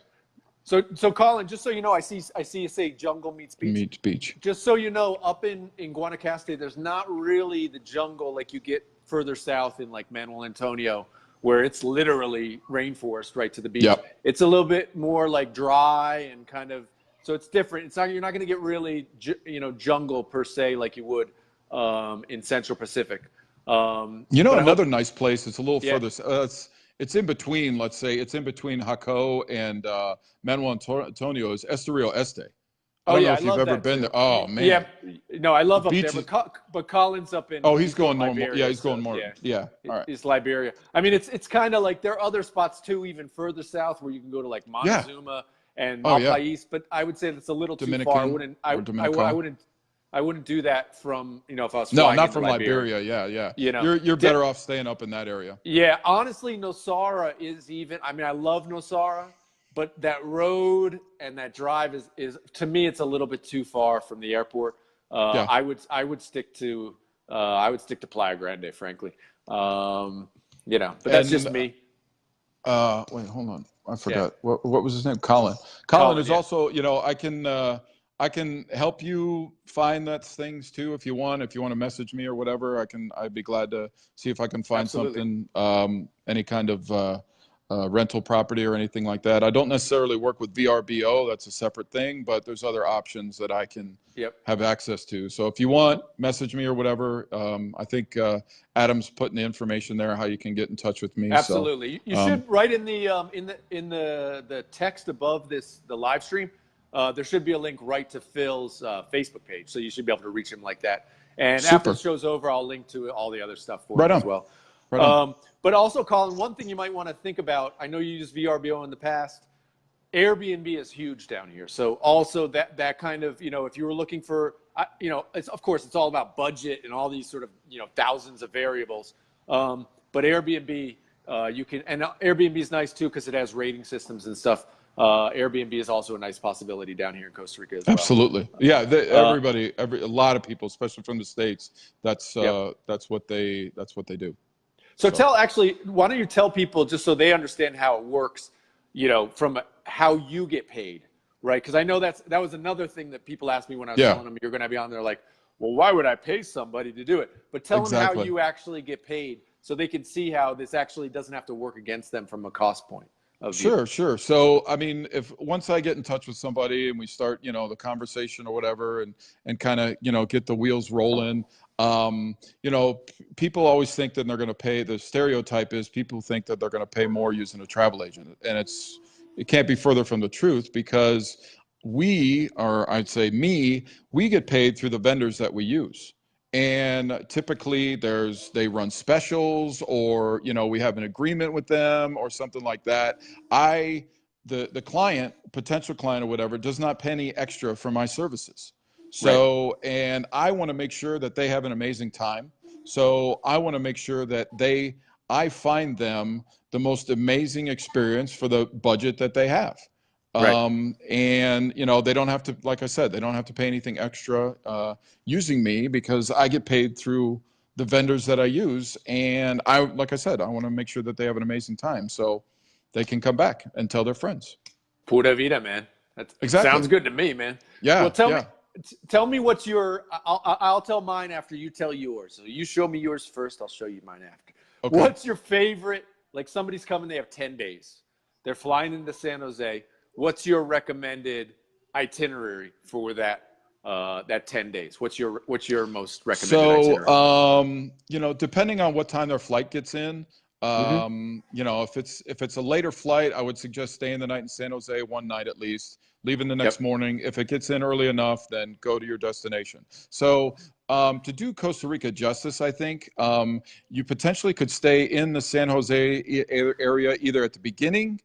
So Colin, just so you know, I see you say jungle meets beach. Just so you know, up in Guanacaste, there's not really the jungle like you get further south in like Manuel Antonio, where it's literally rainforest right to the beach. Yep. It's a little bit more like dry and kind of, so it's different. It's not, you're not going to get really jungle per se like you would in Central Pacific. Another nice place. It's a little further. It's in between. Let's say it's in between Jaco and Manuel Antonio. Is Estoril Este. I don't know if you've ever been there. Oh man. Yeah. No, I love up there. But Colin's up in. Oh, he's going normal. Liberia, Yeah, he's going more. Yeah. All right. It's Liberia. I mean, it's kind of like there are other spots too, even further south, where you can go to like Montezuma and Malpais. But I would say that's a little too far. I wouldn't do that from if I was flying not into from Liberia. Yeah. You're better off staying up in that area. Yeah, honestly, Nosara is even. I mean, I love Nosara, but that road and that drive is to me, it's a little bit too far from the airport. I would stick to Playa Grande, frankly. But that's just me. Wait, hold on. I forgot. Yeah. What was his name? Colin. Colin is also. I can help you find that things too if you want. If you want to message me or whatever, I'd be glad to see if I can find something, any kind of rental property or anything like that. I don't necessarily work with VRBO. That's a separate thing, but there's other options that I can have access to. So if you want, message me or whatever. I think Adam's putting the information there, how you can get in touch with me. Absolutely. You should write in the text above the live stream. There should be a link right to Phil's Facebook page, so you should be able to reach him like that. And after the show's over, I'll link to all the other stuff for him as well. Right on. But also, Colin, one thing you might want to think about, I know you used VRBO in the past. Airbnb is huge down here. So also that kind of, if you were looking for, of course, it's all about budget and all these sort of, thousands of variables. But Airbnb, You can, and Airbnb is nice too because it has rating systems and stuff. Airbnb is also a nice possibility down here in Costa Rica as well. Absolutely. Yeah. A lot of people, especially from the States, that's what they do. So why don't you tell people just so they understand how it works, from how you get paid, right? Because I know that was another thing that people asked me when I was telling them you're going to be on there, like, well, why would I pay somebody to do it? But tell them how you actually get paid so they can see how this actually doesn't have to work against them from a cost point of view. Sure. So, I mean, once I get in touch with somebody and we start, the conversation or whatever, and kind of, get the wheels rolling, people always think that they're going to pay. The stereotype is people think that they're going to pay more using a travel agent. And it can't be further from the truth, because we get paid through the vendors that we use. And typically they run specials, or, we have an agreement with them or something like that. The client, potential client or whatever, does not pay any extra for my services. So, and I want to make sure that they have an amazing time. So I want to make sure that I find them the most amazing experience for the budget that they have. And, they don't have to, like I said, they don't have to pay anything extra using me, because I get paid through the vendors that I use. And like I said, I want to make sure that they have an amazing time so they can come back and tell their friends. Pura vida, man. That sounds good to me, man. Yeah. Well, tell me what's I'll tell mine after you tell yours. So you show me yours first. I'll show you mine after. Okay. What's your favorite? Like, somebody's coming, they have 10 days. They're flying into San Jose. What's your recommended itinerary for that 10 days? What's your most recommended itinerary? Depending on what time their flight gets in, if it's a later flight, I would suggest staying the night in San Jose, one night at least, leaving the next morning. If it gets in early enough, then go to your destination. So to do Costa Rica justice, I think you potentially could stay in the San Jose area either at the beginning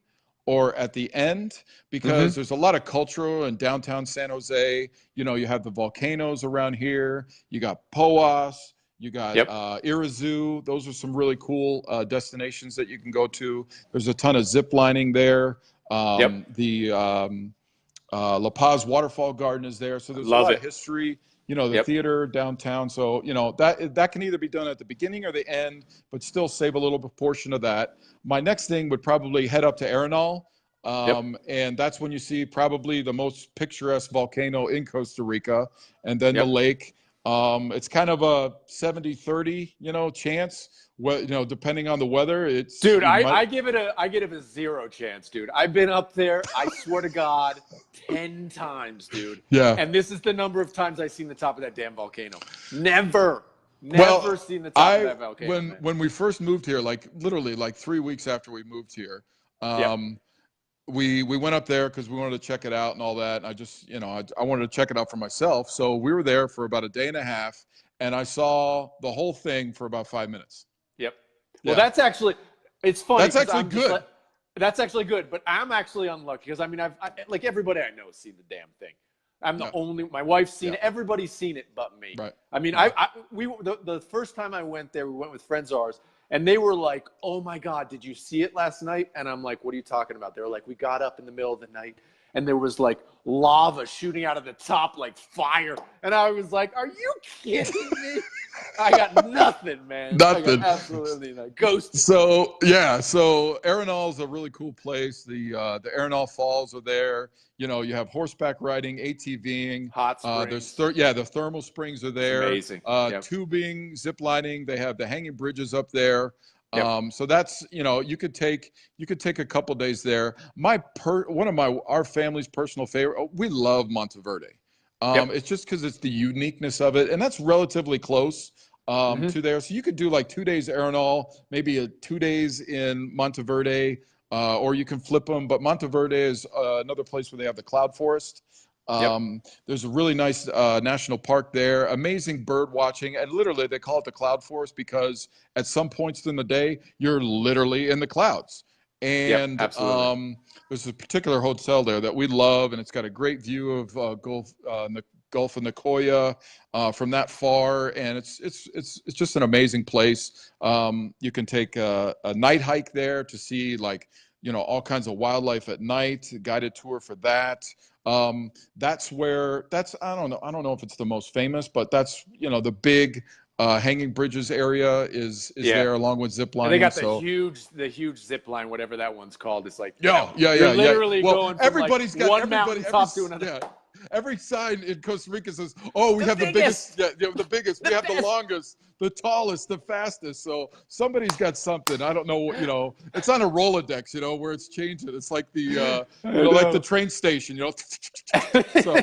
or at the end, because there's a lot of cultural in downtown San Jose. You have the volcanoes around here. You got Poas. You got Irazu. Those are some really cool destinations that you can go to. There's a ton of zip lining there. The La Paz Waterfall Garden is there. So there's a lot of history. The theater downtown. So, that can either be done at the beginning or the end, but still save a little portion of that. My next thing would probably head up to Arenal. And that's when you see probably the most picturesque volcano in Costa Rica, and then the lake. It's kind of a 70-30, chance. Well, depending on the weather, it's I give it a 0 chance, dude. I've been up there, I swear to God, 10 times, dude. Yeah. And this is the number of times I've seen the top of that damn volcano. Never seen the top of that volcano. When we first moved here, literally 3 weeks after we moved here, we went up there because we wanted to check it out and all that. And I just, I wanted to check it out for myself. So we were there for about a day and a half, and I saw the whole thing for about 5 minutes. Yep. Well, that's actually, it's funny. That's actually good. That's actually good, but I'm actually unlucky because I like everybody I know has seen the damn thing. I'm the only. My wife's seen it. Everybody's seen it but me. Right. I mean, the first time I went there, we went with friends of ours, and they were like, "Oh my God, did you see it last night?" And I'm like, "What are you talking about?" They were like, "We got up in the middle of the night, and there was like lava shooting out of the top like fire," and I was like, "Are you kidding me?" I got nothing, man. Nothing. I got absolutely nothing. Ghost. So Arenal is a really cool place. The Arenal Falls are there. You have horseback riding, ATVing. Hot springs. The thermal springs are there. It's amazing. Tubing, zip lining. They have the hanging bridges up there. So that's, you could take a couple days there. Our family's personal favorite. We love Monteverde. It's just because it's the uniqueness of it, and that's relatively close to there. So you could do like 2 days Arenal, maybe 2 days in Monteverde, or you can flip them. But Monteverde is another place where they have the cloud forest. There's a really nice national park there, amazing bird watching, and literally they call it the cloud forest because at some points in the day you're literally in the clouds. And there's a particular hotel there that we love, and it's got a great view of the Gulf of Nicoya from that far, and it's just an amazing place. You can take a night hike there to see like all kinds of wildlife at night. A guided tour for that. That's I don't know if it's the most famous, but that's the big Hanging Bridges area is there along with zip lining. And they got the huge zip line, whatever that one's called. It's like you're literally going from everybody's got one mountaintop to another. Yeah. Every sign in Costa Rica says, "Oh, we have the biggest, the biggest. We have the longest, the tallest, the fastest." So somebody's got something. I don't know. It's on a Rolodex. Where it's changing. It's like the like the train station. So,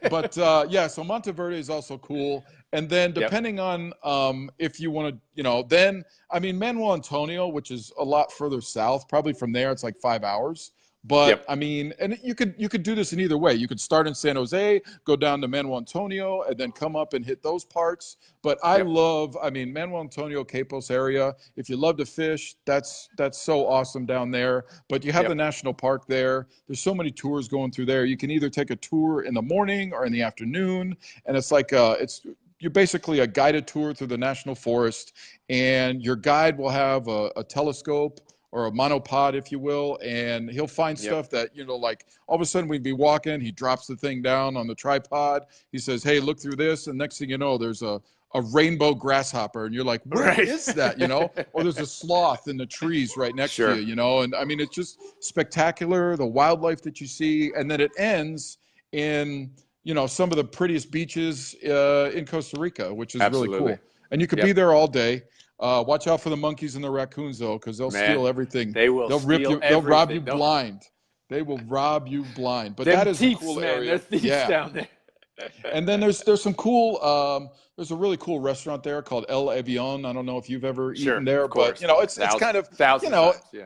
but so Monteverde is also cool. And then depending on if you want to, then Manuel Antonio, which is a lot further south, probably from there it's like 5 hours. But and you could do this in either way. You could start in San Jose, go down to Manuel Antonio, and then come up and hit those parts. But I love, Manuel Antonio, Capos area. If you love to fish, that's so awesome down there. But you have the national park there. There's so many tours going through there. You can either take a tour in the morning or in the afternoon, and it's like you're basically a guided tour through the national forest, and your guide will have a telescope or a monopod, if you will, and he'll find stuff that, like all of a sudden we'd be walking, he drops the thing down on the tripod, he says, "Hey, look through this," and next thing you know, there's a rainbow grasshopper, and you're like, "What is that?" Or there's a sloth in the trees right next to you, and it's just spectacular, the wildlife that you see, and then it ends in some of the prettiest beaches in Costa Rica, which is really cool. And you could be there all day. Watch out for the monkeys and the raccoons, though, because they'll steal everything. They'll rip you. They'll rob you blind. They will rob you blind. But that is a cool area. They're thieves down there. And then there's some cool. There's a really cool restaurant there called El Avion. I don't know if you've ever eaten there, but it's kind of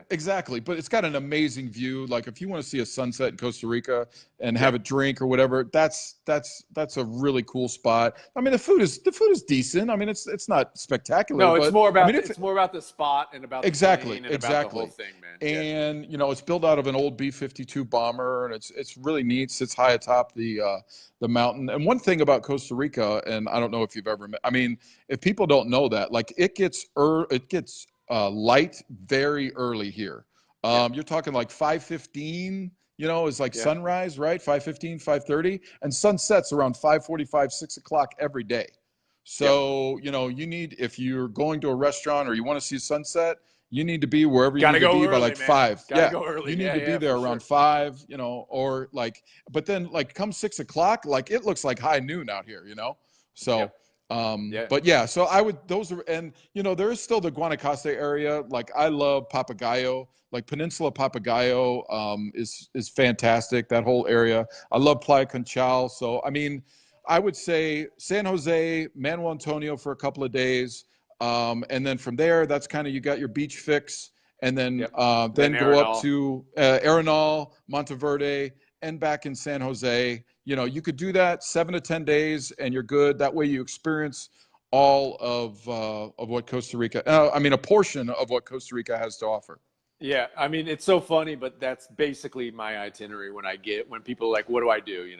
exactly. But it's got an amazing view. Like if you want to see a sunset in Costa Rica and have a drink or whatever, that's a really cool spot. The food is decent. It's not spectacular. No, it's more about it's more about the spot and about the plane and about the whole thing, man. And it's built out of an old B-52 bomber, and it's really neat. Sits high atop the mountain. And one thing about Costa Rica, and I don't know if you've ever met, if people don't know that, like it gets light very early here. You're talking like 5:15, is like sunrise, right? 5:15, 5:30, and sunsets around 5:45, 6 o'clock every day. So, you need, if you're going to a restaurant or you want to see a sunset, you need to be wherever you need to be by like 5. Go early. You need to be there around 5, or like, but then like come 6 o'clock, like it looks like high noon out here, So, but so and there is still the Guanacaste area. Like I love Papagayo, like Peninsula Papagayo, is fantastic. That whole area. I love Playa Conchal. So, I would say San Jose, Manuel Antonio for a couple of days. And then from there, that's kind of, you got your beach fix, and then go up to Arenal, Monteverde, and back in San Jose. You could do that 7 to 10 days, and you're good. That way, you experience all of what Costa Rica. A portion of what Costa Rica has to offer. Yeah, it's so funny, but that's basically my itinerary when people are like, "What do I do?"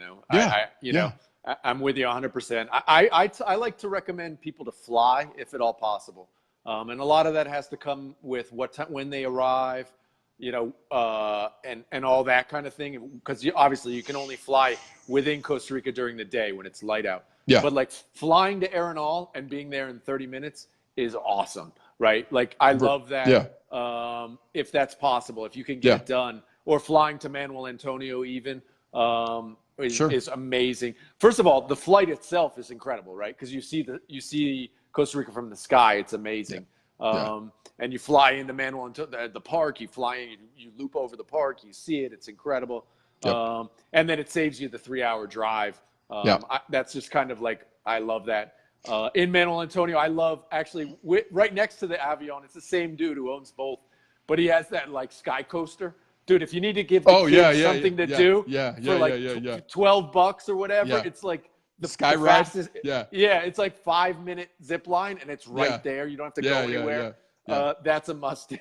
I'm with you 100%. I like to recommend people to fly if at all possible. And a lot of that has to come with when they arrive, and all that kind of thing. Because obviously you can only fly within Costa Rica during the day when it's light out. Yeah. But like flying to Arenal and being there in 30 minutes is awesome, right? Like I love that. Yeah. If that's possible, if you can get it done, or flying to Manuel Antonio even. Is amazing. First of all, the flight itself is incredible, right? Because you see Costa Rica from the sky. It's amazing. And you fly into Manuel Antonio, the park. You fly in, you loop over the park. You see it. It's incredible. And then it saves you the 3-hour drive. That's just kind of like, I love that. In Manuel Antonio, I love actually right next to the Avion. It's the same dude who owns both, but he has that like sky coaster. Dude, if you need to give the kids something to do for like $12 or whatever, it's like the sky ride. It's like 5-minute zip line, and it's right there. You don't have to go anywhere. That's a must do.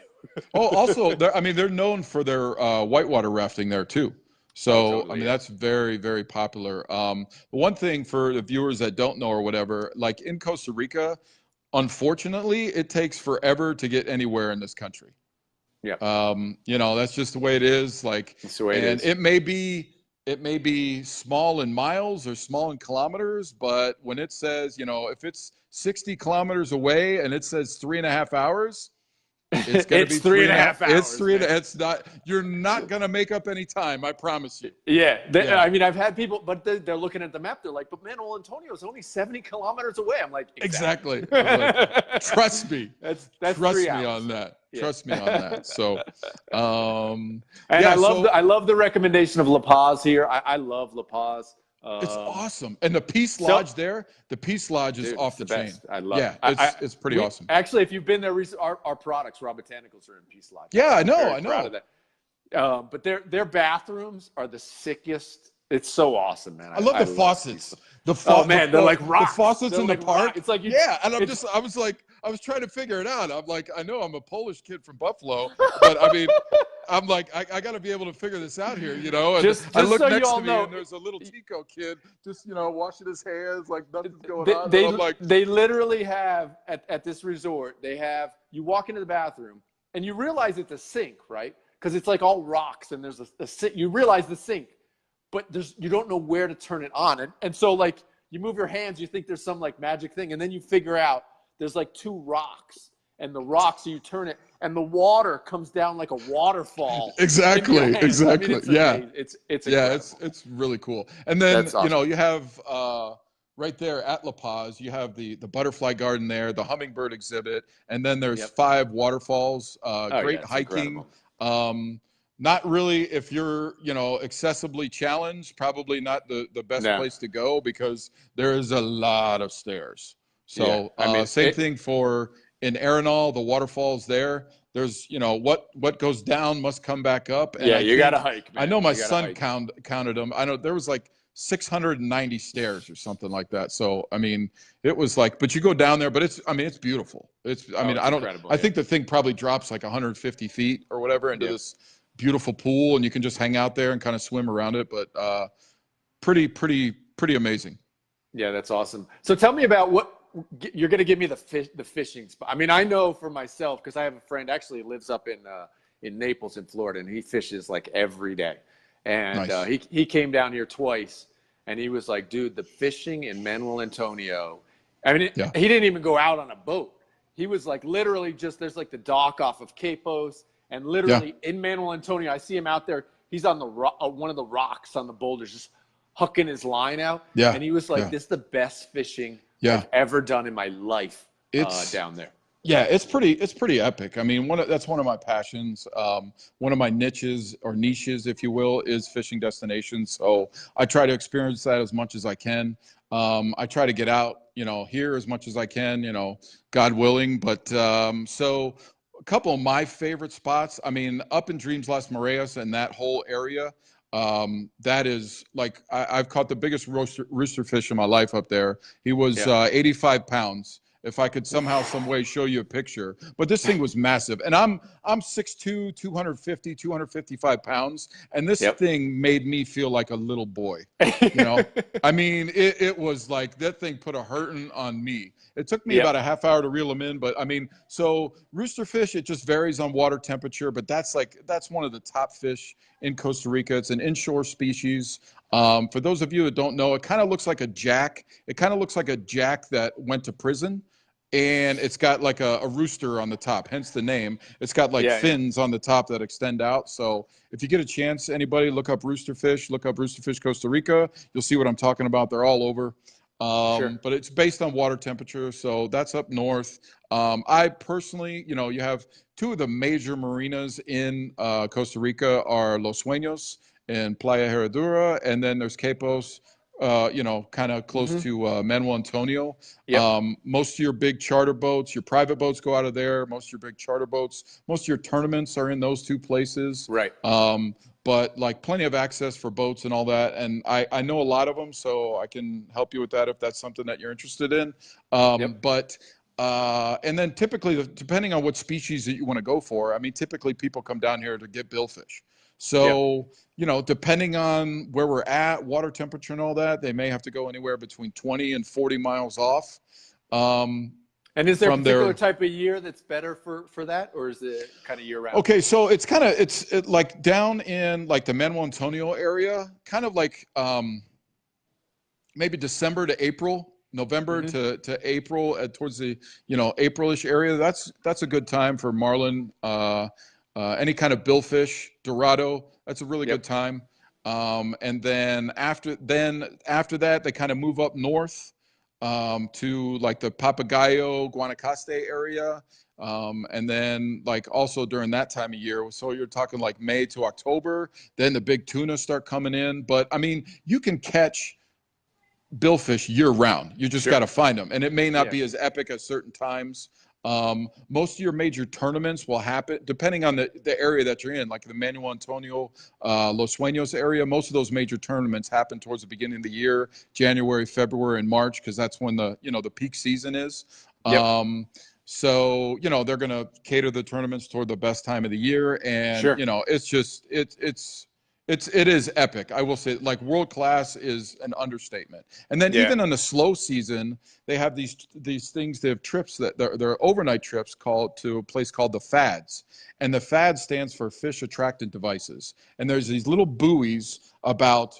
Also, they're known for their whitewater rafting there too. Oh, So, I totally. mean, Yeah. that's very, very popular. One thing for the viewers that don't know or whatever, like in Costa Rica, unfortunately, it takes forever to get anywhere in this country. Yeah. That's just the way it is. Like, That's the way it and is. it may be small in miles or small in kilometers, but when it says, if it's 60 kilometers away and it says 3.5 hours, it's going to It's be three three and a and a half. half It's hours, three and man. it's not, you're not going to make up any time. I promise you. Yeah, Yeah, I mean, I've had people, but they're looking at the map. They're like, "But Manuel Antonio is only 70 kilometers away." I'm like, "Exactly." exactly. I was like, trust me, That's 3 hours. on that. Yeah. Trust me on that. So, And yeah, so I love the recommendation of La Paz here. I love La Paz. it's awesome. And the Peace So, Lodge there, the Peace Lodge is dude, off it's the the chain. best. I love Yeah, it. it's pretty awesome. Actually, if you've been there recently, our products, Raw Botanicals, are in Peace Lodge. Yeah, I I'm know, very I proud know. of that. But their bathrooms are the sickest. It's so awesome, man. I love the love faucets. Oh man, they're like rocks. The faucets They're in like the park. rock. It's like Yeah, and I was trying to figure it out. I'm like, I know I'm a Polish kid from Buffalo, but I mean, I'm like, I got to be able to figure this out here, And just I look so you next all to me, know, and there's a little Tico kid just, washing his hands, like nothing's going they, on. And they I'm like, they literally have at this resort. They have you walk into the bathroom and you realize it's a sink, right? Because it's like all rocks and there's a sink. You realize the sink, but you don't know where to turn it on, and so like you move your hands, you think there's some like magic thing, and then you figure out there's like two rocks, and the rocks, so you turn it, and the water comes down like a waterfall. exactly, into your hands. exactly. I mean, it's Yeah, amazing. It's yeah, incredible. it's really cool. And then That's awesome. you have right there at La Paz, you have the butterfly garden there, the hummingbird exhibit, and then there's Yep. 5 waterfalls. Oh yeah, Great it's hiking. incredible. Not really if you're excessively challenged. Probably not the best No. place to go because there is a lot of stairs. Yeah. So I mean, same thing for in Arenal, the waterfalls there. There's what goes down must come back up, and yeah, I you got to think hike, I man. know my You got to son hike. counted them. I know there was like 690 stairs or something like that. So I mean, it was like, but you go down there, but it's beautiful. It's Oh, it's incredible. I think the thing probably drops like 150 feet or whatever into Yeah. this beautiful pool, and you can just hang out there and kind of swim around it. But pretty amazing. Yeah, that's awesome. So tell me about what you're going to give me the fishing spot. I mean, I know for myself because I have a friend actually lives up in Naples in Florida, and he fishes like every day. And Nice. he came down here twice, and he was like, "Dude, the fishing in Manuel Antonio." I mean, Yeah. he didn't even go out on a boat. He was like literally just there's like the dock off of Capos, and literally in Manuel Antonio, I see him out there. He's on the one of the rocks on the boulders, just hucking his line out. Yeah. And he was like, Yeah. "This is the best fishing Yeah. I've ever done in my life It's down there." Yeah, it's pretty epic. I mean, that's one of my passions. One of my niches or niches, if you will, is fishing destinations. So I try to experience that as much as I can. I try to get out, here as much as I can, God willing. But so a couple of my favorite spots. I mean, up in Dreams Las Mareas and that whole area. That is like I've caught the biggest rooster fish in my life up there. He was 85 pounds. If I could somehow, some way show you a picture, but this thing was massive, and I'm 6'2", 250, 255 pounds, and this thing made me feel like a little boy. I mean, it was like that thing put a hurting on me. It took me about a half hour to reel them in, but I mean, so roosterfish, it just varies on water temperature, but that's one of the top fish in Costa Rica. It's an inshore species. For those of you that don't know, it kind of looks like a jack. It kind of looks like a jack that went to prison, and it's got like a rooster on the top, hence the name. It's got like fins on the top that extend out. So if you get a chance, anybody, look up roosterfish Costa Rica. You'll see what I'm talking about. They're all over. But it's based on water temperature, so that's up north. I personally, you have 2 of the major marinas in Costa Rica are Los Sueños and Playa Herradura, and then there's Capos, kind of close to Manuel Antonio. Most of your big charter boats, your private boats go out of there. Most of your big charter boats, most of your tournaments are in those 2 places. Right. But like plenty of access for boats and all that. And I know a lot of them, so I can help you with that if that's something that you're interested in. But and then typically, depending on what species that you want to go for, I mean, typically people come down here to get billfish. So, depending on where we're at, water temperature and all that, they may have to go anywhere between 20 and 40 miles off. And is there a from particular their type of year that's better for that, or is it kind of year round? Okay, so it's like down in like the Manuel Antonio area, kind of like maybe December to April, November to April, towards the Aprilish area. That's a good time for marlin, any kind of billfish, Dorado. That's a really good time. And then after that, they kind of move up north to like the Papagayo, Guanacaste area. And then like also during that time of year, so you're talking like May to October, then the big tuna start coming in. But I mean, you can catch billfish year round. You just got to find them. And it may not be as epic at certain times. Most of your major tournaments will happen depending on the area that you're in, like the Manuel Antonio, Los Sueños area. Most of those major tournaments happen towards the beginning of the year, January, February, and March, because that's when the peak season is. So, they're going to cater the tournaments toward the best time of the year. And, it's just, it is epic. I will say, like, world class is an understatement. And then even on the slow season, they have these things. They have trips that they're overnight trips to a place called the FADS. And the FAD stands for Fish Attractant Devices. And there's these little buoys about,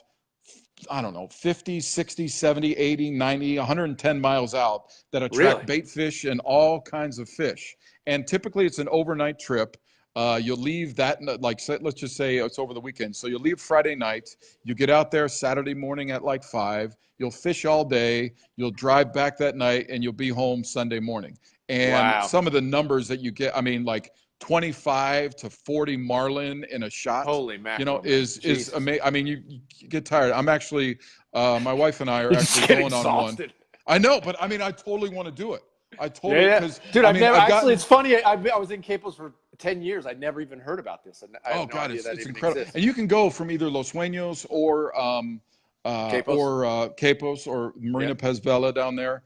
I don't know, 50, 60, 70, 80, 90, 110 miles out that attract bait fish and all kinds of fish. And typically it's an overnight trip. You'll leave that, like, let's just say it's over the weekend. So you'll leave Friday night. You get out there Saturday morning at like 5. You'll fish all day. You'll drive back that night, and you'll be home Sunday morning. And some of the numbers that you get, I mean, like 25 to 40 marlin in a shot. Holy mackerel! Is amazing. I mean, you get tired. I'm actually, my wife and I are actually going on one. I know, but I mean, I totally want to do it. I totally, dude. It's funny. I was in Capos for 10 years. I'd never even heard about this. And it's incredible. Exists. And you can go from either Los Sueños or Capos or Marina Pez Vela down there.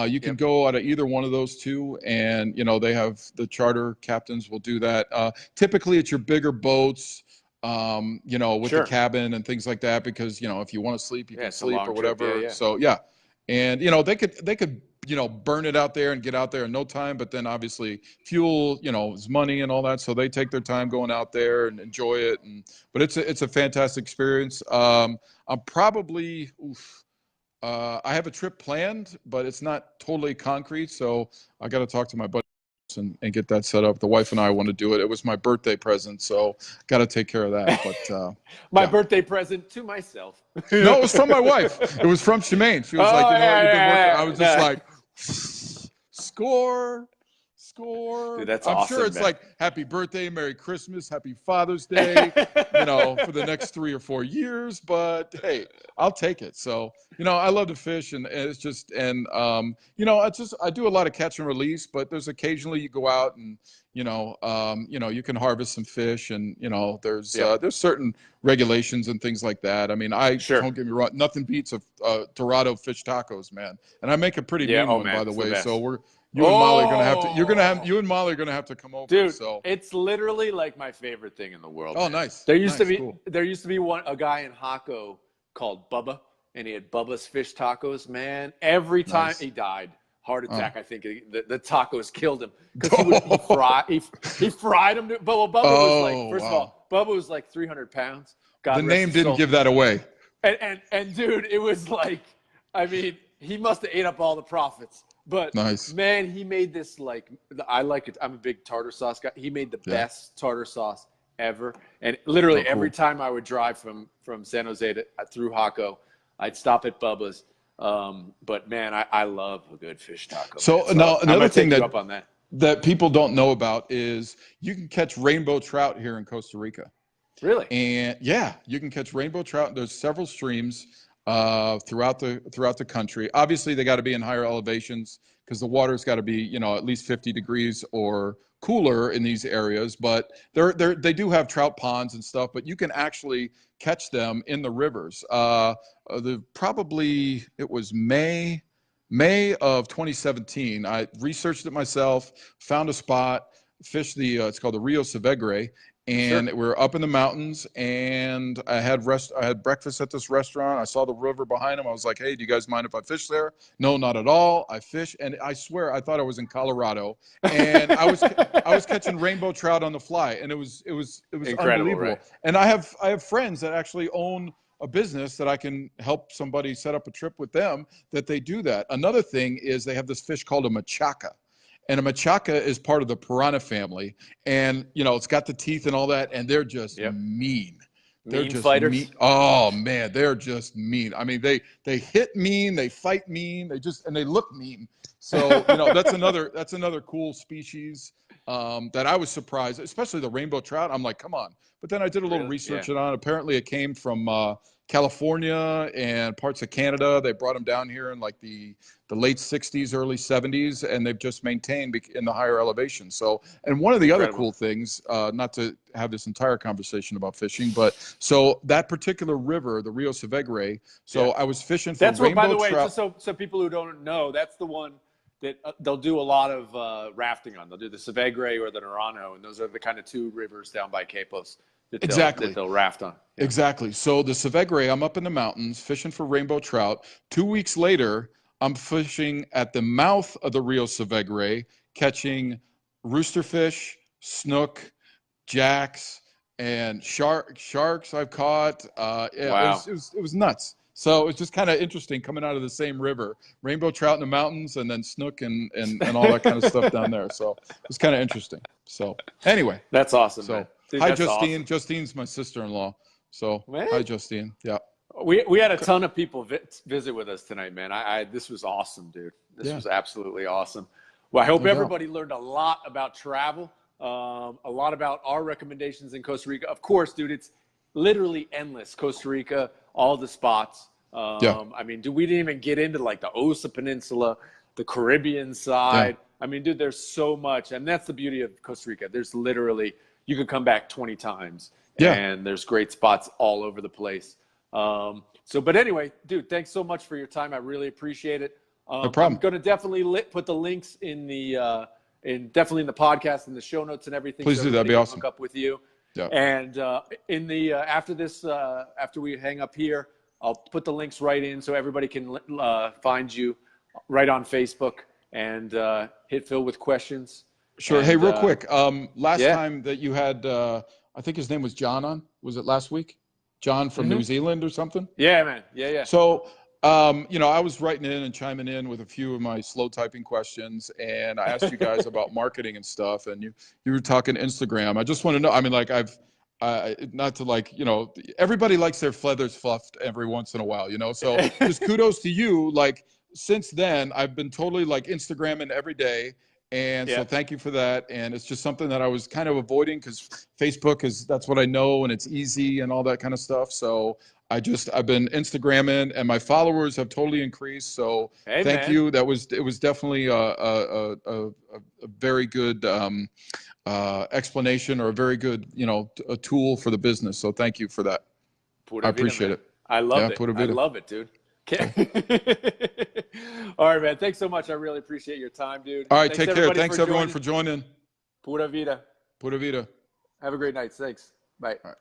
You can go out of either one of those two, and they have the charter captains will do that. Typically, it's your bigger boats. With the cabin and things like that, because if you want to sleep, you can sleep or whatever. So and they could burn it out there and get out there in no time. But then obviously fuel, is money and all that. So they take their time going out there and enjoy it. But it's a fantastic experience. I'm probably, I have a trip planned, but it's not totally concrete. So I got to talk to my buddy and get that set up. The wife and I want to do it. It was my birthday present, so got to take care of that. But my birthday present to myself. No, it was from my wife. It was from Shemaine. She was like, what, you've been working. I was just like, score. Dude, that's I'm awesome, sure it's man. like happy birthday, Merry Christmas, Happy Father's Day, for the next 3 or 4 years. But hey, I'll take it. So, I love to fish, and it's just, and I do a lot of catch and release, but there's occasionally you go out and, you can harvest some fish, and, there's certain regulations and things like that. I mean, don't get me wrong, nothing beats a Dorado fish tacos, man. And I make a pretty mean one, by the way. So you and Molly are gonna have to. You and Molly are gonna have to come over. Dude, so it's literally like my favorite thing in the world. Oh, man. nice. There used to be a guy in Jaco called Bubba, and he had Bubba's fish tacos. Man, every time he died, heart attack. I think the tacos killed him because he fried them. But Bubba was like, first of all, Bubba was like 300 pounds. God, the name didn't give that away. And dude, it was like, I mean, he must have ate up all the profits. But man, he made this I like it. I'm a big tartar sauce guy. He made the best tartar sauce ever. And literally every time I would drive from San Jose through Jaco, I'd stop at Bubba's. But man, I love a good fish taco. So now another thing that people don't know about is you can catch rainbow trout here in Costa Rica. Really? And you can catch rainbow trout. There's several streams throughout the country. Obviously, they got to be in higher elevations because the water's got to be at least 50 degrees or cooler in these areas. But they do have trout ponds and stuff. But you can actually catch them in the rivers. Probably it was May of 2017. I researched it myself, found a spot, fished it's called the Rio Savegre, and Sure. we were up in the mountains, and I had breakfast at this restaurant. I saw the river behind them. I was like, "Hey, do you guys mind if I fish there?" No, not at all. I fish, and I swear I thought I was in Colorado, and I was catching rainbow trout on the fly, and it was Incredible, unbelievable. right? And I have friends that actually own a business that I can help somebody set up a trip with them that they do that. Another thing is they have this fish called a machaca. And a machaca is part of the piranha family. And, it's got the teeth and all that. And they're just Yep. mean. They're Mean just fighters. mean. Oh, man, they're just mean. I mean, they hit mean, they fight mean, and they look mean. So, that's another cool species that I was surprised, especially the rainbow trout. I'm like, come on. But then I did a little research on. Apparently it came from California and parts of Canada. They brought them down here in like the late 60s, early 70s, and they've just maintained in the higher elevation. So, and one of the other cool things, not to have this entire conversation about fishing, but so that particular river, the Rio Savegre, I was fishing for rainbow trout. By the way, just so people who don't know, that's the one that they'll do a lot of rafting on. They'll do the Savegre or the Naranjo, and those are the kind of two rivers down by Capos that they'll raft on. Yeah. Exactly. So the Savegre, I'm up in the mountains fishing for rainbow trout. 2 weeks later, I'm fishing at the mouth of the Rio Savegre, catching roosterfish, snook, jacks, and sharks I've caught. Wow. It was nuts. So it's just kind of interesting coming out of the same river, rainbow trout in the mountains, and then snook and all that kind of stuff down there. So it's kind of interesting. So anyway, that's awesome. So man. Dude, hi, that's Justine. Awesome. Justine's my sister-in-law. So Man. hi, Justine. Yeah. We had a ton of people visit with us tonight, man. This was awesome, dude. This was absolutely awesome. Well, I hope everybody learned a lot about travel, a lot about our recommendations in Costa Rica. Of course, dude, it's literally endless. Costa Rica, all the spots. I mean, dude, we didn't even get into like the Osa Peninsula, the Caribbean side. I mean, dude, there's so much. And that's the beauty of Costa Rica. There's literally, you could come back 20 times. And there's great spots all over the place. But anyway, dude, thanks so much for your time. I really appreciate it. No problem. I'm going to definitely put the links in the podcast and the show notes and everything. Please do. That'd be awesome. Hook up with you. Yeah. And after we hang up here, I'll put the links right in so everybody can find you right on Facebook and hit Phil with questions. Sure. Hey, real quick. Last time that you had, I think his name was John on. Was it last week? John from New Zealand or something? Yeah, man. Yeah. So, I was writing in and chiming in with a few of my slow typing questions, and I asked you guys about marketing and stuff, and you were talking Instagram. I just want to know. I mean, like not to like, everybody likes their feathers fluffed every once in a while, So just kudos to you. Like since then, I've been totally like Instagramming every day. And so thank you for that. And it's just something that I was kind of avoiding because Facebook that's what I know and it's easy and all that kind of stuff. So I've been Instagramming and my followers have totally increased. So thank you. It was definitely a very good explanation or a very good, a tool for the business. So thank you for that. I appreciate it. I love it. I love it, dude. All right, man. Thanks so much. I really appreciate your time, dude. All right, take care. Thanks everyone for joining. Pura vida. Pura vida. Have a great night. Thanks. Bye. All right.